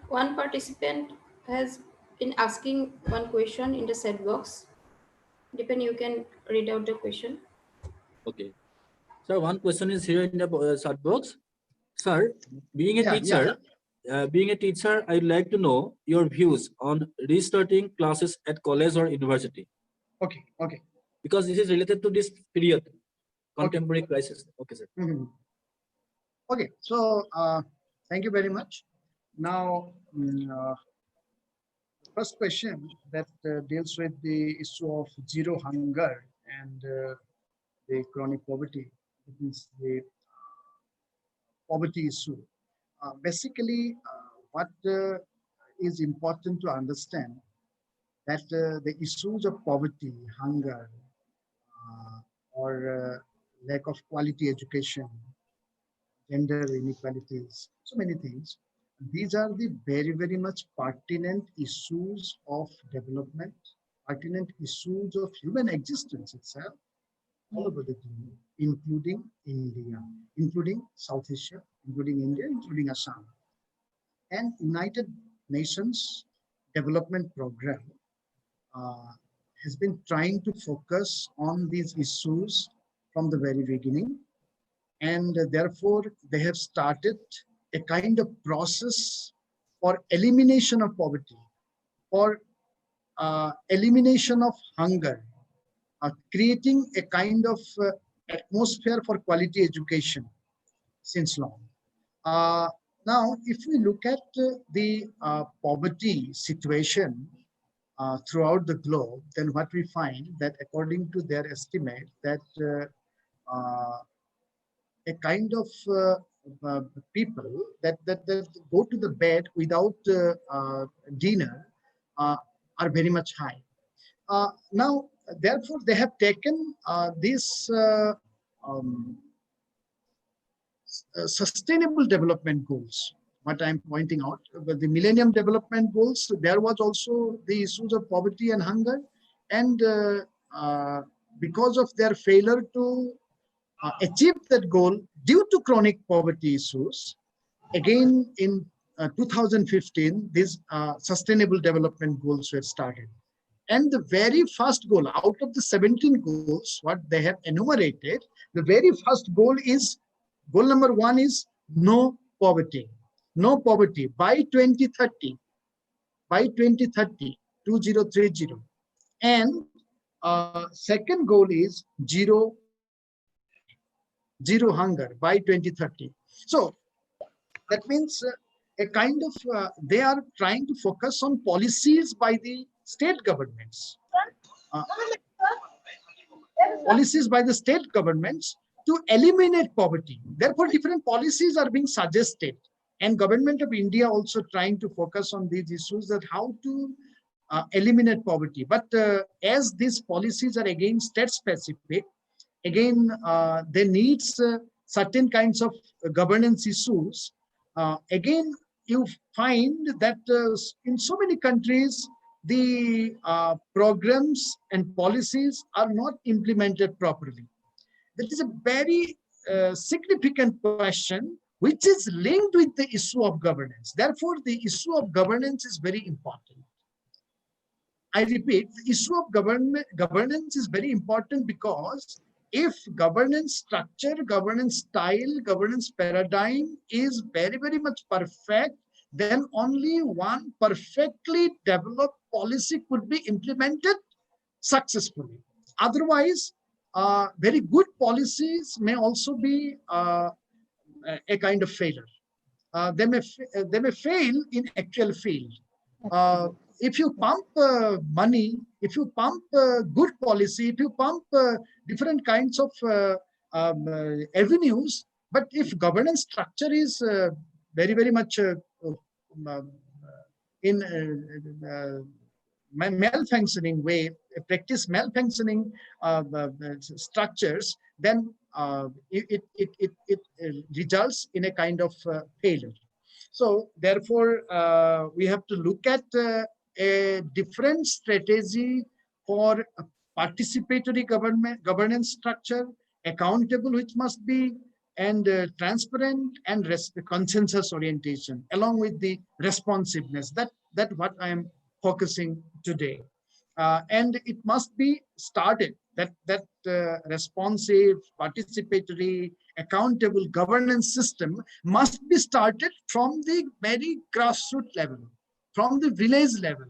One participant has been asking one question in the chat box. Depend, you can read out the question. Okay. Sir, one question is here in the chat box. Sir, being a Yeah, teacher, I'd like to know your views on restarting classes at college or university, Okay, okay. because this is related to this period, contemporary crisis. Okay, sir. Okay, so thank you very much. Now, first question that deals with the issue of zero hunger and the chronic poverty. It is the poverty issue. Basically, what is important to understand that the issues of poverty, hunger, or lack of quality education, gender inequalities, so many things. These are the very, very much pertinent issues of development, pertinent issues of human existence itself, all over the globe, including India, including South Asia, including India, including Assam. And United Nations Development Program uh, has been trying to focus on these issues from the very beginning. And therefore, they have started a kind of process for elimination of poverty, or elimination of hunger, creating a kind of atmosphere for quality education since long. Now, if we look at the poverty situation throughout the globe, then what we find that according to their estimate that a kind of people that go to the bed without dinner are very much high. Now, therefore, they have taken this sustainable development goals. What I'm pointing out, the Millennium Development Goals, there was also the issues of poverty and hunger, and because of their failure to achieve that goal due to chronic poverty issues, again in 2015, these Sustainable Development Goals were started. And the very first goal out of the 17 goals, what they have enumerated, the very first goal is, goal number 1 is no poverty. No poverty by 2030, by 2030, 2030. And second goal is zero hunger by 2030. So that means a kind of, they are trying to focus on policies by the state governments. policies by the state governments to eliminate poverty. Therefore, different policies are being suggested, and Government of India also trying to focus on these issues, that how to eliminate poverty. But as these policies are again state specific, again they needs certain kinds of governance issues. Again, you find that in so many countries, the programs and policies are not implemented properly. That is a very significant question, which is linked with the issue of governance. Therefore, the issue of governance is very important. I repeat, the issue of governance is very important, because if governance structure, governance style, governance paradigm is very, very much perfect, then only one perfectly developed policy could be implemented successfully. Otherwise, very good policies may also be a kind of failure. They may fail in actual field. If you pump money, if you pump good policy, if you pump different kinds of avenues, but if governance structure is very, very much in malfunctioning way, practice malfunctioning structures, then it results in a kind of failure. So therefore, we have to look at a different strategy for a participatory governance structure, accountable, which must be, and transparent, and consensus orientation, along with the responsiveness. That's what I am focusing today. And it must be started, that responsive, participatory, accountable governance system must be started from the very grassroots level, from the village level.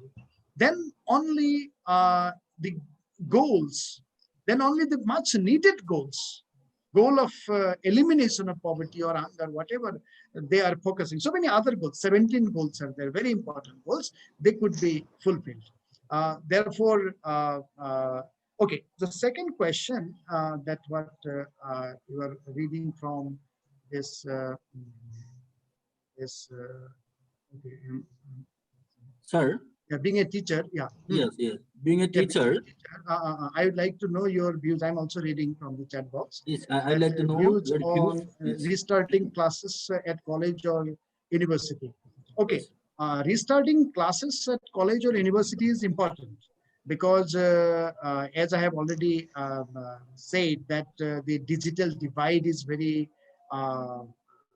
Then only the goals, then only the much needed goals, goal of elimination of poverty or hunger, whatever they are focusing. So many other goals, 17 goals are there, very important goals, they could be fulfilled. Therefore, okay, the second question that what you are reading from this, okay, Sir? yeah, being a teacher, yeah. Yes, yes. Being a teacher, I would like to know your views. I'm also reading from the chat box. yes, I'd like to know Views your on views. restarting classes at college or university. Okay, Yes. restarting classes at college or university is important, because as I have already said, that the digital divide is very,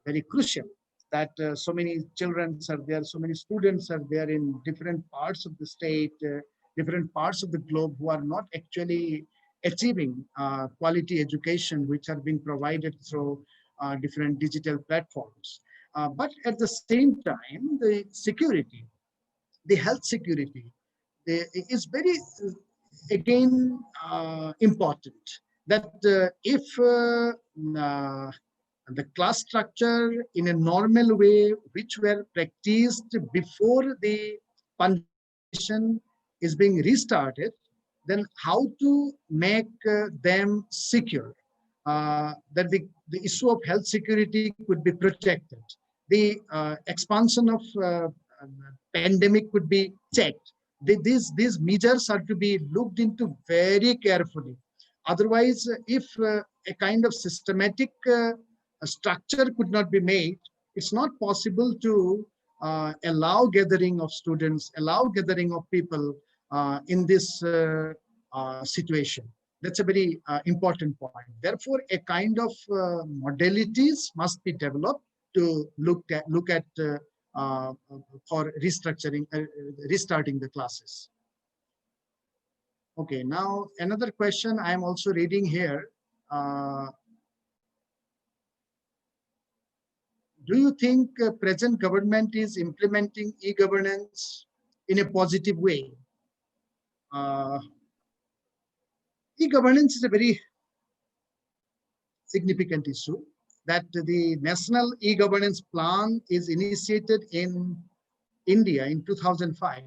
very crucial. That so many children are there, so many students are there in different parts of the state, different parts of the globe, who are not actually achieving quality education, which are being provided through different digital platforms. But at the same time, the security, the health security, is very, again, important. That if the class structure in a normal way, which were practiced before the pandemic is being restarted, then how to make them secure, that the issue of health security could be protected, the expansion of pandemic could be checked. These measures are to be looked into very carefully. Otherwise, if a kind of systematic structure could not be made, it's not possible to allow gathering of students, allow gathering of people in this situation. That's a very important point. Therefore, a kind of modalities must be developed to look at for restructuring, restarting the classes. Okay, now another question I am also reading here. Do you think present government is implementing e-governance in a positive way? E-governance is a very significant issue. That the National E-Governance Plan is initiated in India in 2005.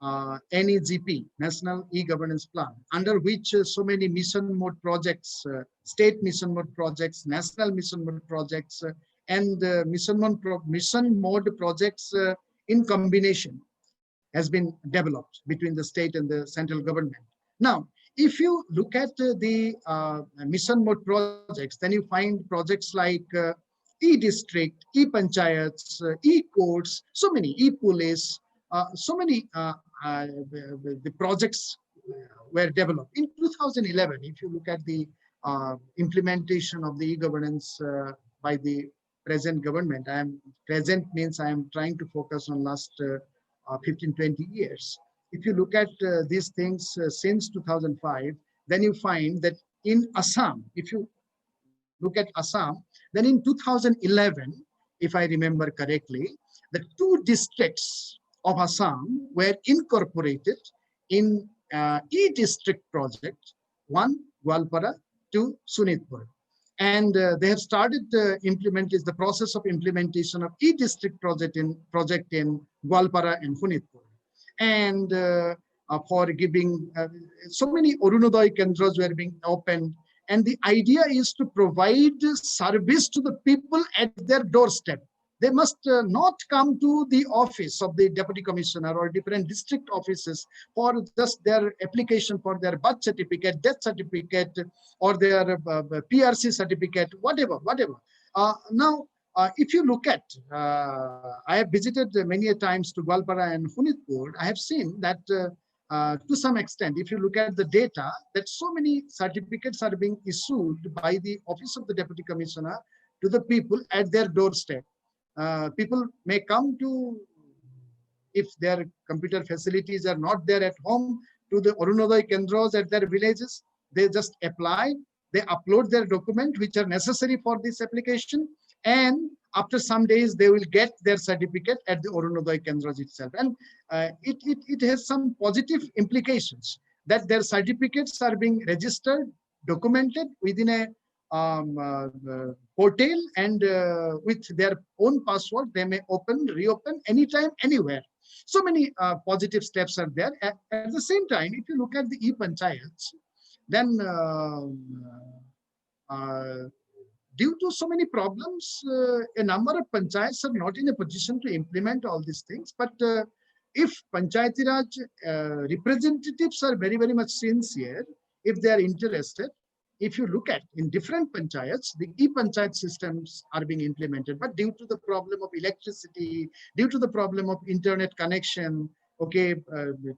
NEGP, National E-Governance Plan, under which so many mission mode projects, state mission mode projects, national mission mode projects, and mission mode projects in combination has been developed between the state and the central government. Now, if you look at the mission mode projects, then you find projects like e-district, e-panchayats, e-courts, so many, e-police, so many the projects were developed. In 2011, if you look at the implementation of the e-governance by the present government, present means I am trying to focus on last 15-20 years. If you look at these things since 2005, then you find that in Assam, if you look at Assam, then in 2011, if I remember correctly, the 2 districts of Assam were incorporated in e-district project, 1 Gwalpara, 2 Sunitpur. And they have started the process of implementation of e-district project in Gwalpara and Sunitpur. And for giving so many Arunodaya Kendras were being opened. And the idea is to provide service to the people at their doorstep. They must not come to the office of the deputy commissioner or different district offices for just their application for their birth certificate, death certificate, or their PRC certificate, whatever. Now, if you look at, I have visited many times to Gwalpara and Sunitpur. I have seen that to some extent, if you look at the data, that so many certificates are being issued by the office of the deputy commissioner to the people at their doorstep. People may come to, if their computer facilities are not there at home, to the Arunodaya Kendras at their villages. They just apply, they upload their document which are necessary for this application, and after some days they will get their certificate at the Arunodaya Kendras itself. And it has some positive implications that their certificates are being registered, documented within a portal, and with their own password, they may reopen anytime, anywhere. So many positive steps are there. At the same time, if you look at the e-panchayats, then due to so many problems, a number of panchayats are not in a position to implement all these things. But if Panchayati Raj representatives are very, very much sincere, if they are interested, if you look at in different panchayats, the e-panchayat systems are being implemented, but due to the problem of electricity, due to the problem of internet connection, okay,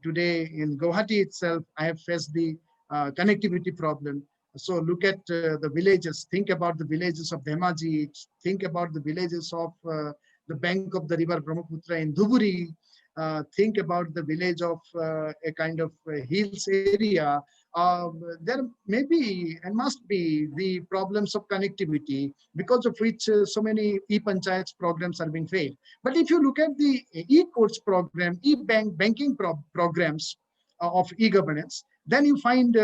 today in Guwahati itself, I have faced the connectivity problem. So look at the villages, think about the villages of Dhemaji, think about the villages of the bank of the river Brahmaputra in Dhuburi, think about the village of a kind of hills area. There may be and must be the problems of connectivity, because of which so many e-panchayats programs are being failed. But if you look at the e-courts program, banking programs of e-governance, then you find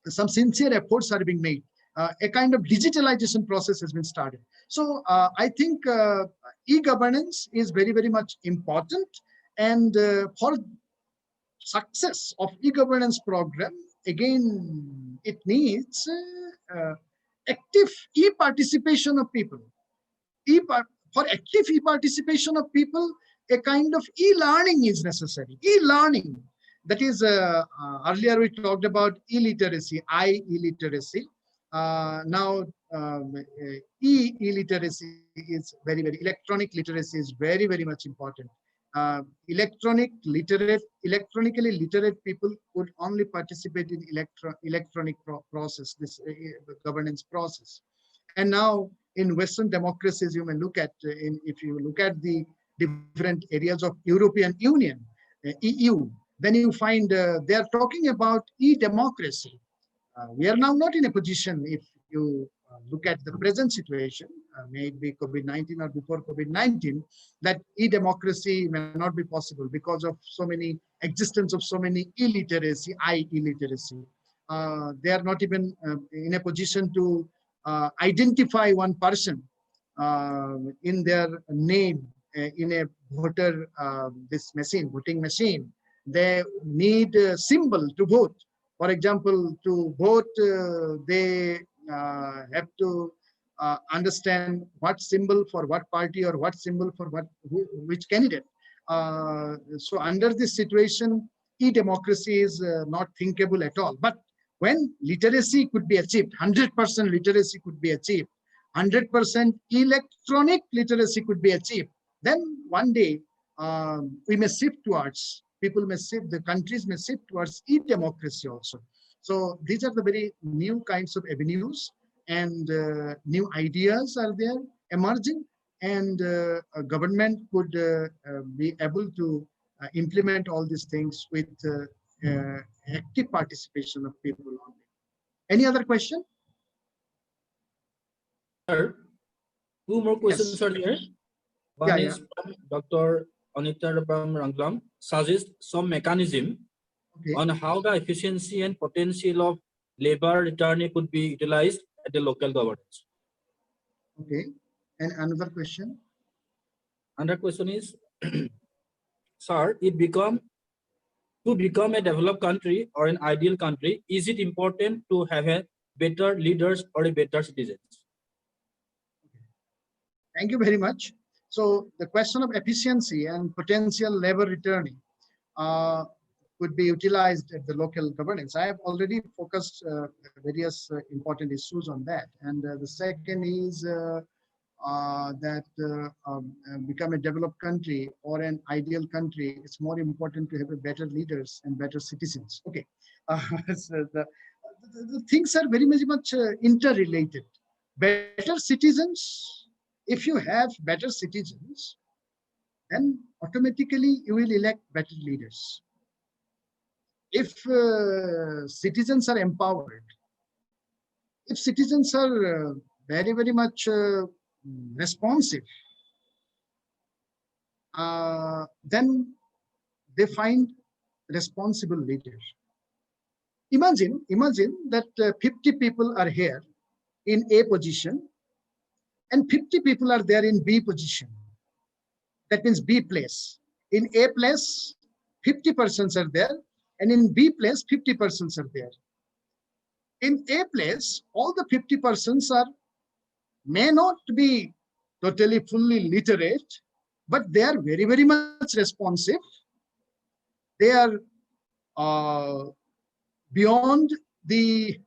some sincere efforts are being made. A kind of digitalization process has been started. So I think e-governance is very, very much important. And for success of e-governance program, again, it needs active e-participation of people. For active e-participation of people, a kind of e-learning is necessary. E-learning, that is, earlier we talked about e-literacy, e-literacy. Now, e-literacy is very, very, electronic literacy is very, very much important. Electronically literate people could only participate in electronic process, this governance process. And now in Western democracies, you may look at, if you look at the different areas of European Union, EU, then you find they are talking about e-democracy. We are now not in a position, if you look at the present situation, may it be COVID-19 or before COVID-19, that e-democracy may not be possible because of so many existence of so many illiteracy, e-literacy. They are not even in a position to identify one person in their name in a voter, this machine, voting machine, they need a symbol to vote. For example, to vote, they have to understand what symbol for what party or what symbol for which candidate. So under this situation, e-democracy is not thinkable at all. But when literacy could be achieved, 100% literacy could be achieved, 100% electronic literacy could be achieved, then one day we may shift towards, people may shift, the countries may shift towards e-democracy also. So these are the very new kinds of avenues, and new ideas are there emerging, and a government could be able to implement all these things with active participation of people only. Any other question? Sir, two more questions Yes. are there. One is from Dr. Anita Ranglam, suggests some mechanism on how the efficiency and potential of labor return could be utilized at the local governance. Okay. And another question? Another question is, sir, to become a developed country or an ideal country, is it important to have a better leaders or a better citizens? Thank you very much. So the question of efficiency and potential labor returning could be utilized at the local governance. I have already focused various important issues on that. And the second is that become a developed country or an ideal country, it's more important to have a better leaders and better citizens. Okay, so the things are very much interrelated. Better citizens, if you have better citizens, then automatically you will elect better leaders. If citizens are empowered, if citizens are very much responsive, then they find responsible leaders. Imagine that 50 people are here in A position and 50 people are there in B position. That means B place. In A place, 50 persons are there, and in B place, 50 persons are there. In A place, all the 50 persons may not be totally fully literate, but they are very much responsive. They are beyond the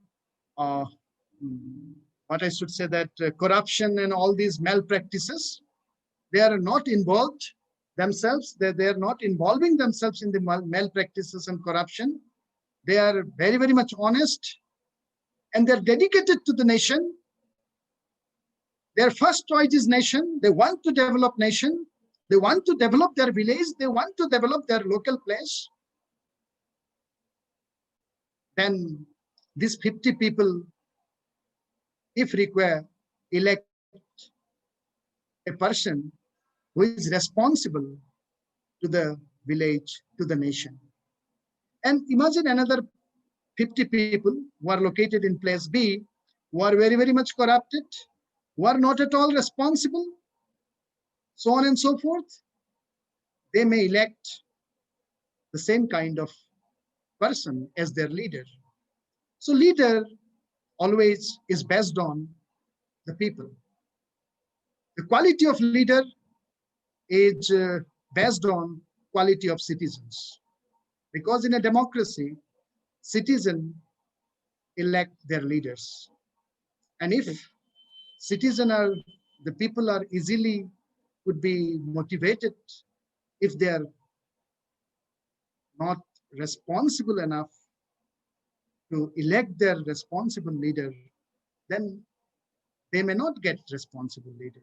what I should say, that corruption and all these malpractices. They are not involved themselves. They are not involving themselves in the malpractices and corruption. They are very much honest, and they're dedicated to the nation. Their first choice is nation. They want to develop nation. They want to develop their village. They want to develop their local place. Then these 50 people, if required, elect a person who is responsible to the village, to the nation. And imagine another 50 people who are located in place B, who are very much corrupted, who are not at all responsible, so on and so forth. They may elect the same kind of person as their leader. So leader always is based on the people. The quality of leader is based on quality of citizens. Because in a democracy, citizens elect their leaders. And if the people are easily could be motivated, if they are not responsible enough to elect their responsible leader, then they may not get responsible leader.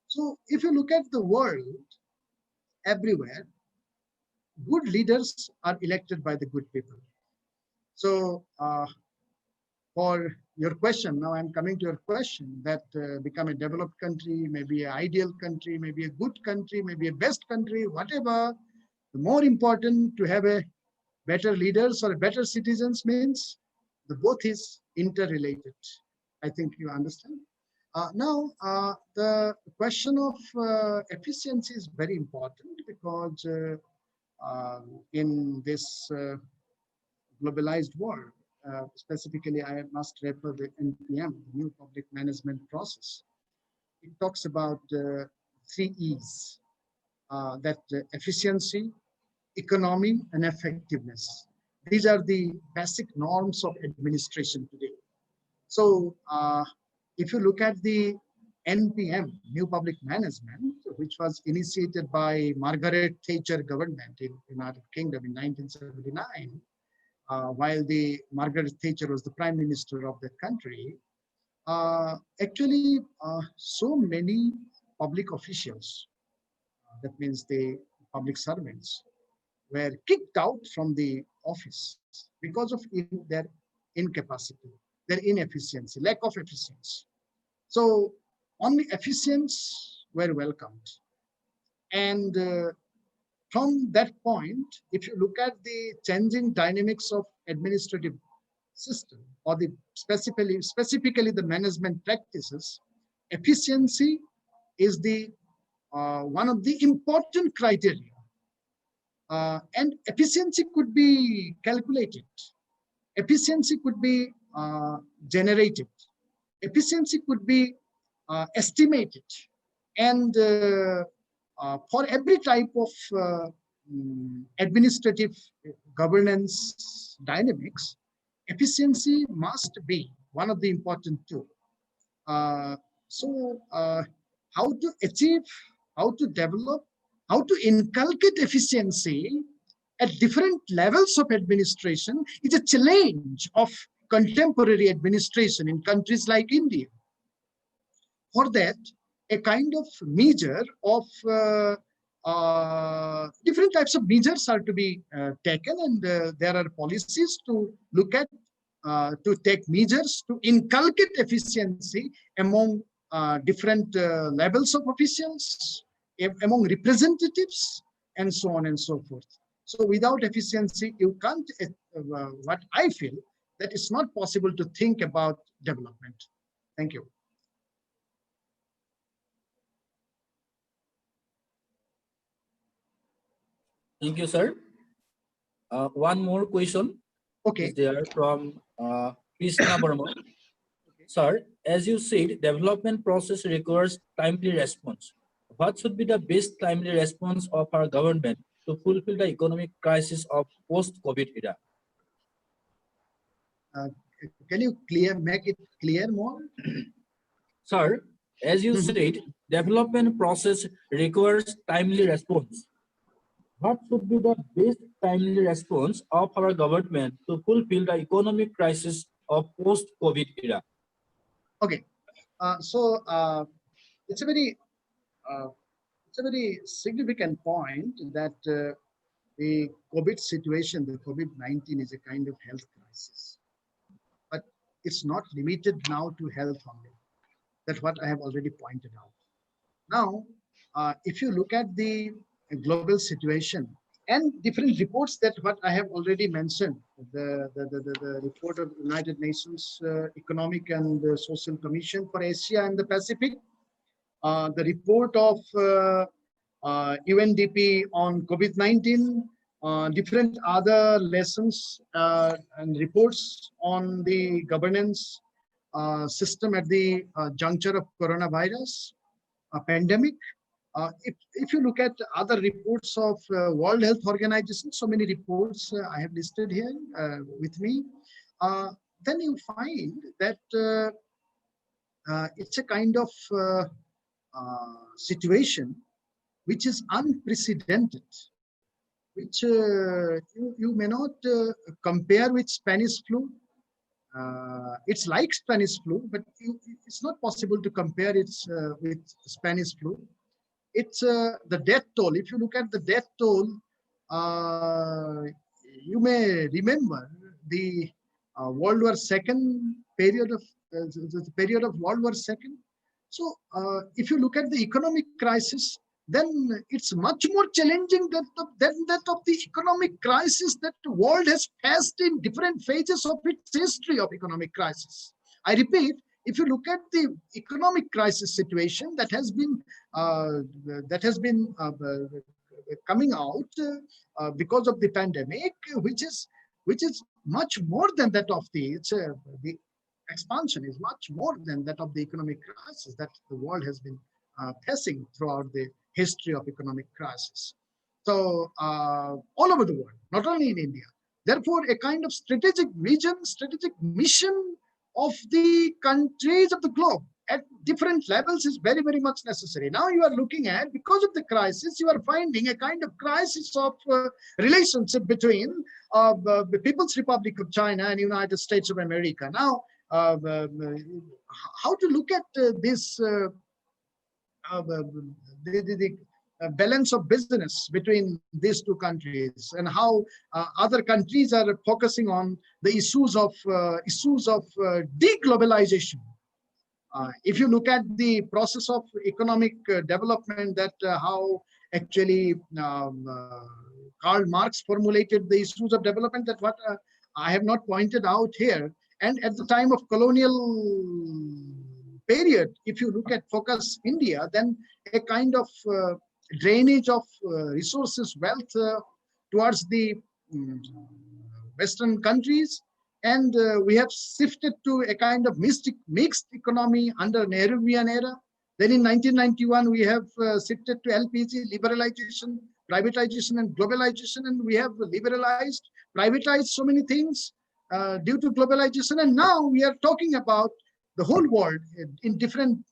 So if you look at the world, everywhere, good leaders are elected by the good people. So for your question, now I'm coming to your question, that become a developed country, maybe an ideal country, maybe a good country, maybe a best country, whatever. The more important to have a better leaders or better citizens means the both is interrelated. I think you understand. The question of efficiency is very important because in this globalized world, specifically, I must refer the NPM, the New Public Management Process. It talks about 3 E's, that efficiency, economy, and effectiveness. These are the basic norms of administration today. So if you look at the NPM, New Public Management, which was initiated by Margaret Thatcher government in United Kingdom in 1979, while the Margaret Thatcher was the prime minister of that country, actually so many public officials, that means the public servants, were kicked out from the office because of their incapacity, their inefficiency, lack of efficiency. So only efficients were welcomed. And from that point, if you look at the changing dynamics of administrative system or the specifically the management practices, efficiency is the one of the important criteria. And efficiency could be calculated. Efficiency could be generated. Efficiency could be estimated. And for every type of administrative governance dynamics, efficiency must be one of the important tools. How to achieve, how to develop, how to inculcate efficiency at different levels of administration is a challenge of contemporary administration in countries like India. For that, a kind of measure of different types of measures are to be taken, and there are policies to look at, to take measures to inculcate efficiency among different levels of officials, among representatives, and so on and so forth. So without efficiency, you can't, what I feel, that it's not possible to think about development. Thank you. Thank you, sir. One more question. Okay. Is there from Krishna Burma. Sir, as you said, development process requires timely response. What should be the best timely response of our government to fulfill the economic crisis of post-COVID era? Can you make it clear more? Sir, as you said, development process requires timely response. What should be the best timely response of our government to fulfill the economic crisis of post-COVID era? Okay, it's a very significant point that the COVID situation, the COVID-19 is a kind of health crisis, but it's not limited now to health only. That's what I have already pointed out. Now, if you look at the global situation and different reports that what I have already mentioned, the report of United Nations Economic and Social Commission for Asia and the Pacific, the report of UNDP on COVID-19, different other lessons and reports on the governance system at the juncture of coronavirus pandemic. If you look at other reports of World Health Organization, so many reports I have listed here with me, then you find that it's a kind of situation which is unprecedented, which you may not compare with Spanish flu. It's like Spanish flu, but it's not possible to compare it with Spanish flu. It's the death toll. If you look at the death toll, you may remember the World War II period of the period of World War II. So if you look at the economic crisis, then it's much more challenging than that of the economic crisis that the world has faced in different phases of its history of economic crisis. I repeat, if you look at the economic crisis situation that has been coming out because of the pandemic, which is much more than that of the expansion is much more than that of the economic crisis that the world has been facing throughout the history of economic crisis. So all over the world, not only in India. Therefore, a kind of strategic vision, strategic mission of the countries of the globe at different levels is very, very much necessary. Now you are looking at, because of the crisis, you are finding a kind of crisis of relationship between the People's Republic of China and United States of America. Now, how to look at this the balance of business between these two countries, and how other countries are focusing on the issues of deglobalization. If you look at the process of economic development, that how actually Karl Marx formulated the issues of development, that what I have not pointed out here. And at the time of colonial period, if you look at focus India, then a kind of drainage of resources, wealth towards the Western countries. And we have shifted to a kind of mixed economy under Nehruvian era. Then in 1991, we have shifted to LPG, liberalization, privatization, and globalization. And we have liberalized, privatized so many things due to globalization. And now we are talking about the whole world in different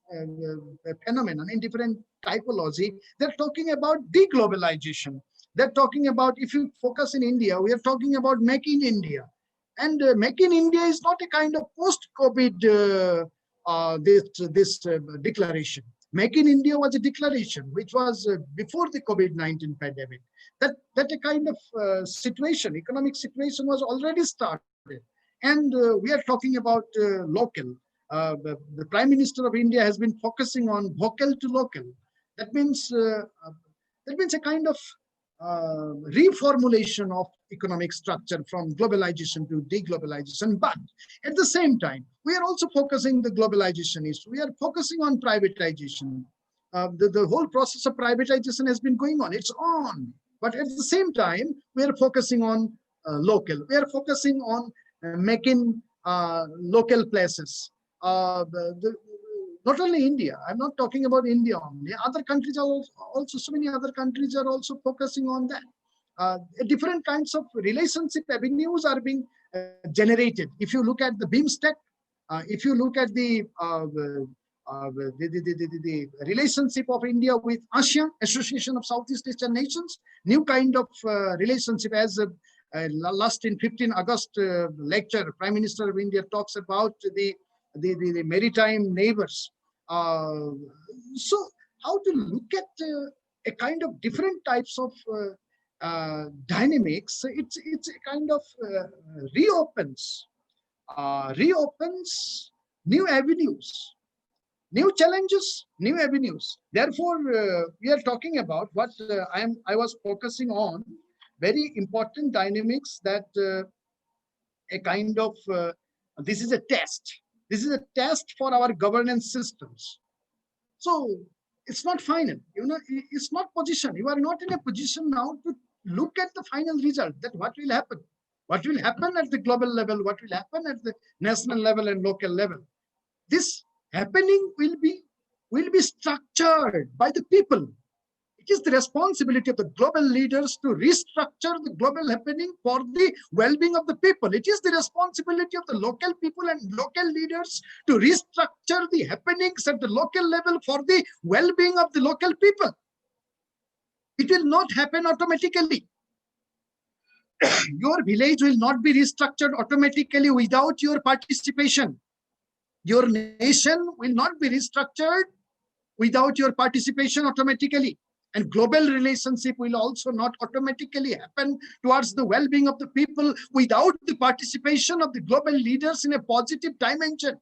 phenomena, in different typology. They're talking about deglobalization. They're talking about, if you focus in India, we are talking about Make in India. And Make in India is not a kind of post-COVID declaration. Make in India was a declaration which was before the COVID-19 pandemic. That a kind of situation, economic situation, was already started. And we are talking about local. The Prime Minister of India has been focusing on vocal to local. That means a kind of reformulation of economic structure from globalization to deglobalization. But at the same time, we are also focusing the globalization issue. We are focusing on privatization. The whole process of privatization has been going on. It's on. But at the same time, we are focusing on local. We are focusing on making local places. Not only India, I'm not talking about India only. Other countries are also, so many other countries are also focusing on that. Different kinds of relationship avenues are being generated. If you look at the BIMSTEC, if you look at the relationship of India with ASEAN, Association of Southeast Asian Nations, new kind of relationship, as last in 15 August lecture, Prime Minister of India talks about the maritime neighbors. So how to look at a kind of different types of dynamics? It's a kind of reopens new avenues, new challenges, new avenues. Therefore, we are talking about what I was focusing on, very important dynamics, that a kind of this is a test. This is a test for our governance systems. So it's not final, it's not position. You are not in a position now to look at the final result, that what will happen. What will happen at the global level, what will happen at the national level and local level. This happening will be structured by the people. It is the responsibility of the global leaders to restructure the global happening for the well-being of the people. It is the responsibility of the local people and local leaders to restructure the happenings at the local level for the well-being of the local people. It will not happen automatically. Your village will not be restructured automatically without your participation. Your nation will not be restructured without your participation automatically. And global relationship will also not automatically happen towards the well-being of the people without the participation of the global leaders in a positive dimension.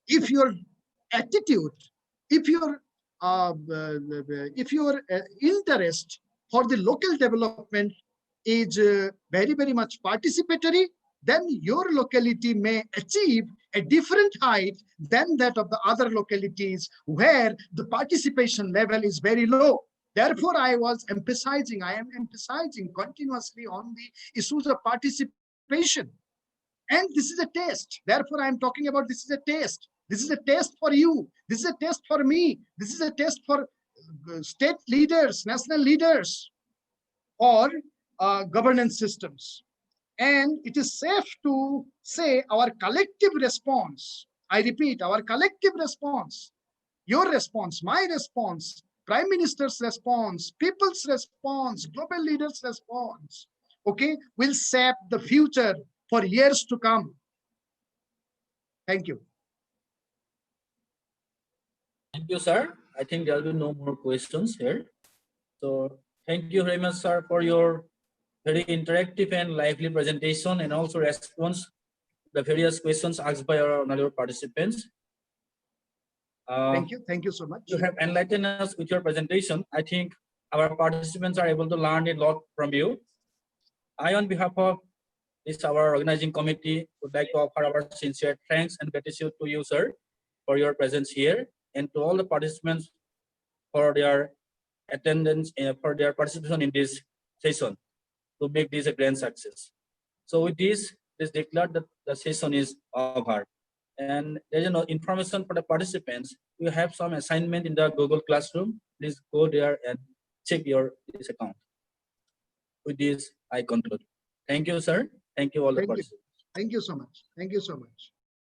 If your attitude, if your interest for the local development is very, very much participatory, then your locality may achieve a different height than that of the other localities where the participation level is very low. Therefore, I am emphasizing continuously on the issues of participation. And this is a test. Therefore, I am talking about this is a test. This is a test for you. This is a test for me. This is a test for state leaders, national leaders, or governance systems. And it is safe to say our collective response, I repeat, our collective response, your response, my response, Prime Minister's response, people's response, global leaders' response, okay, will shape the future for years to come. Thank you. Thank you, sir. I think there will be no more questions here. So thank you very much, sir, for your very interactive and lively presentation and also response to the various questions asked by our honorable participants. Thank you. Thank you so much. You have enlightened us with your presentation. I think our participants are able to learn a lot from you. I, on behalf of our organizing committee, would like to offer our sincere thanks and gratitude to you, sir, for your presence here, and to all the participants for their attendance and for their participation in this session to make this a grand success. So with this, it is declared that the session is over. And there's information for the participants. You have some assignment in the Google Classroom. Please go there and check this account. With this, I conclude. Thank you, sir. Thank you all the participants. Thank you so much. Thank you so much.